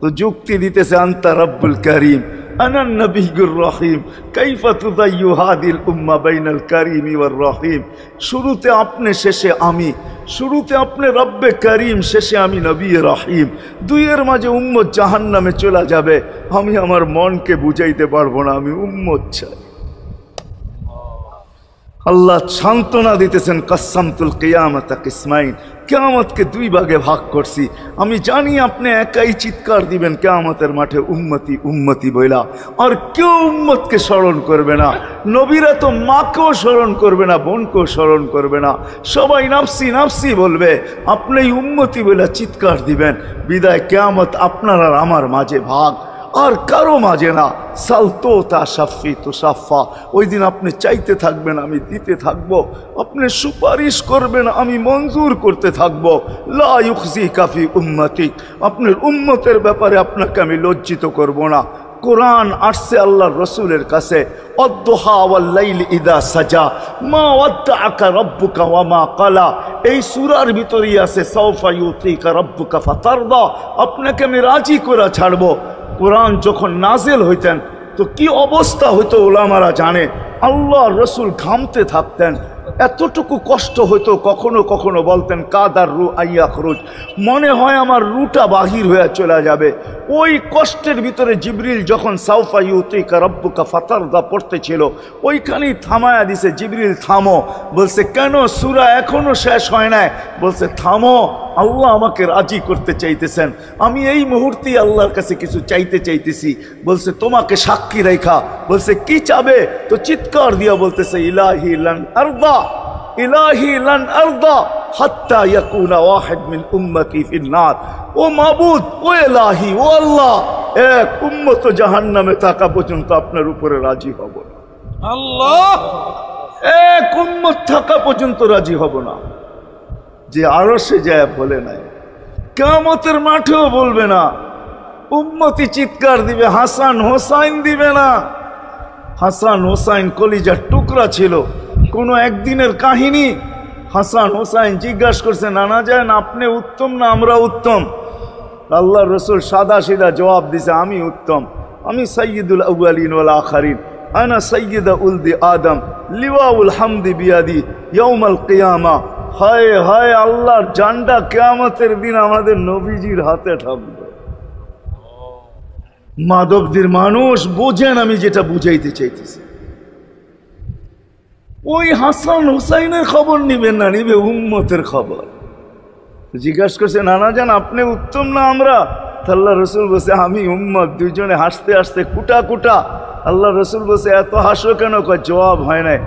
তো যুক্তি দিতেছে আনতা রব্বুল করিম আনান নবিয়্যুর রহিম কাইফা তুদাইয়ু হাদিল উম্মাহ বাইনাল কারীমি ওয়ার রহিম। শুরুতে আপনি, শেষে আমি। শুরুতে আপনি রব্বে করিম, শেষে আমি নবী রহিম। দুইয়ের মাঝে উম্মত জাহান্নামে চলে যাবে। আমি আমার মনকে বুঝাইতে পারবো না, আমি উম্মত চাই। আল্লাহ সান্ত্বনা দিতেছেন, কাসসামতুল কিয়ামাতা কিসমাইন, কিয়ামতকে 2 ভাগে ভাগ করছি। আমি জানি আপনি একাই চিৎকার দিবেন কিয়ামতের মাঠে উম্মতি উম্মতি বইলা, আর কেউ উম্মতকে স্মরণ করবে না। নবীরা তো মাকেও স্মরণ করবে না, বোনকেও স্মরণ করবে না, সবাই নাফসি নাফসি বলবে। আপনি উম্মতি বইলা চিৎকার দিবেন। বিদায় কিয়ামত আপনার আর আমার মাঝে ভাগ, আর কারো মাঝে না। সালতো তা সাফি তো সাফা, ওই দিন আপনি চাইতে থাকবেন, আমি দিতে থাকবো। আপনি সুপারিশ করবেন, আমি মঞ্জুর করতে থাকবো। লা ইউখজি কাফি উম্মতিক, আপনার উম্মতের ব্যাপারে আপনাকে আমি লজ্জিত করব না। কোরআন আসছে আল্লাহর রসুলের কাছে, অদ্দুহা ওয়াল লাইলি ইদা সাজা মা ওয়াদ্দাআকা রাব্বুকা ওয়া মা ক্বালা। এই সূরার ভিতরেই আছে সাওফা ইউতিকা রাব্বুকা ফাতারদা, আপনাকে আমি রাজি করে ছাড়বো। কোরআন যখন নাজেল হইতেন তো কি অবস্থা হইতো ওলামারা জানে। আল্লাহ রসুল ঘামতে থাকতেন, এতটুকু কষ্ট হইতো। কখনো কখনো বলতেন কাদার রু আইয়া খরুজ, মনে হয় আমার রুটা বাহির হয়ে চলে যাবে। ওই কষ্টের ভিতরে জিবরিল যখন সাওফা ইউতিকা রাব্বুকা ফাতারদা পড়তেছিল, ওইখানেই থামায়া দিছে, জিবরিল থামো। বলছে কেন? সূরা এখনো শেষ হয় নাই। বলছে থামো, আল্লাহ আমাকে রাজি করতে চাইতেছেন, আমি এই মুহূর্তেই আল্লাহর কাছে কিছু চাইতে চাইতেছি। বলছে তোমাকে সাক্ষী রেখা। বলছে কি চাবে? তো চিৎকার দিয়া বলতেছে ইলাহি লান আরদা, ইলাহি লান আরদা হাত্তা ইয়াকুনা ওয়াহিদ মিন উম্মতি ফিন নার। ও মাবুদ, ও ইলাহি, ও আল্লাহ, এক উম্মত জাহান্নামে থাকা পর্যন্ত আপনার উপরে রাজি হব না। আল্লাহ, এক উম্মত থাকা পর্যন্ত রাজি হব না। যে আরশে যায় বলে নাই, কিয়ামতের মাঠেও বলবে না। উম্মতি চিৎকার দিবে, হাসান হোসাইন দিবে না। হাসান হোসাইন কলিজার টুকরা ছিল, কোনো একদিনের কাহিনী। হাসান হোসাইন জিজ্ঞাসা করছে, নানা যান আপনি উত্তম না আমরা উত্তম? আল্লাহ রসুল সাদা সিধা জবাব দিছে, আমি উত্তম, আমি সাইয়্যিদুল আউয়ালিন ওয়াল আখিরিন, আনা সাইয়্যিদা উলদি আদম, লিওয়াউল হামদি বিয়াদি ইয়াউমাল কিয়ামা। হায় হায়, আল্লাহর জান্ডা কিয়ামতের দিন আমাদের নবীজির হাতে থাকবে। মাধবদের মানুষ বোঝেন আমি যেটা বুঝাইতে চাইতেছি। ওই হাসান হুসাইনের খবর নিবেন না, নিবে উম্মতের খবর। জিজ্ঞাসা করছে, নানা যান আপনি উত্তম না আমরা? আল্লাহ রসুল বলছে, আমি উম্মত। দুইজনে হাসতে হাসতে কুটা কুটা। আল্লাহ রসুল বলছে, এত হাসো কেন? জবাব হয় নাই।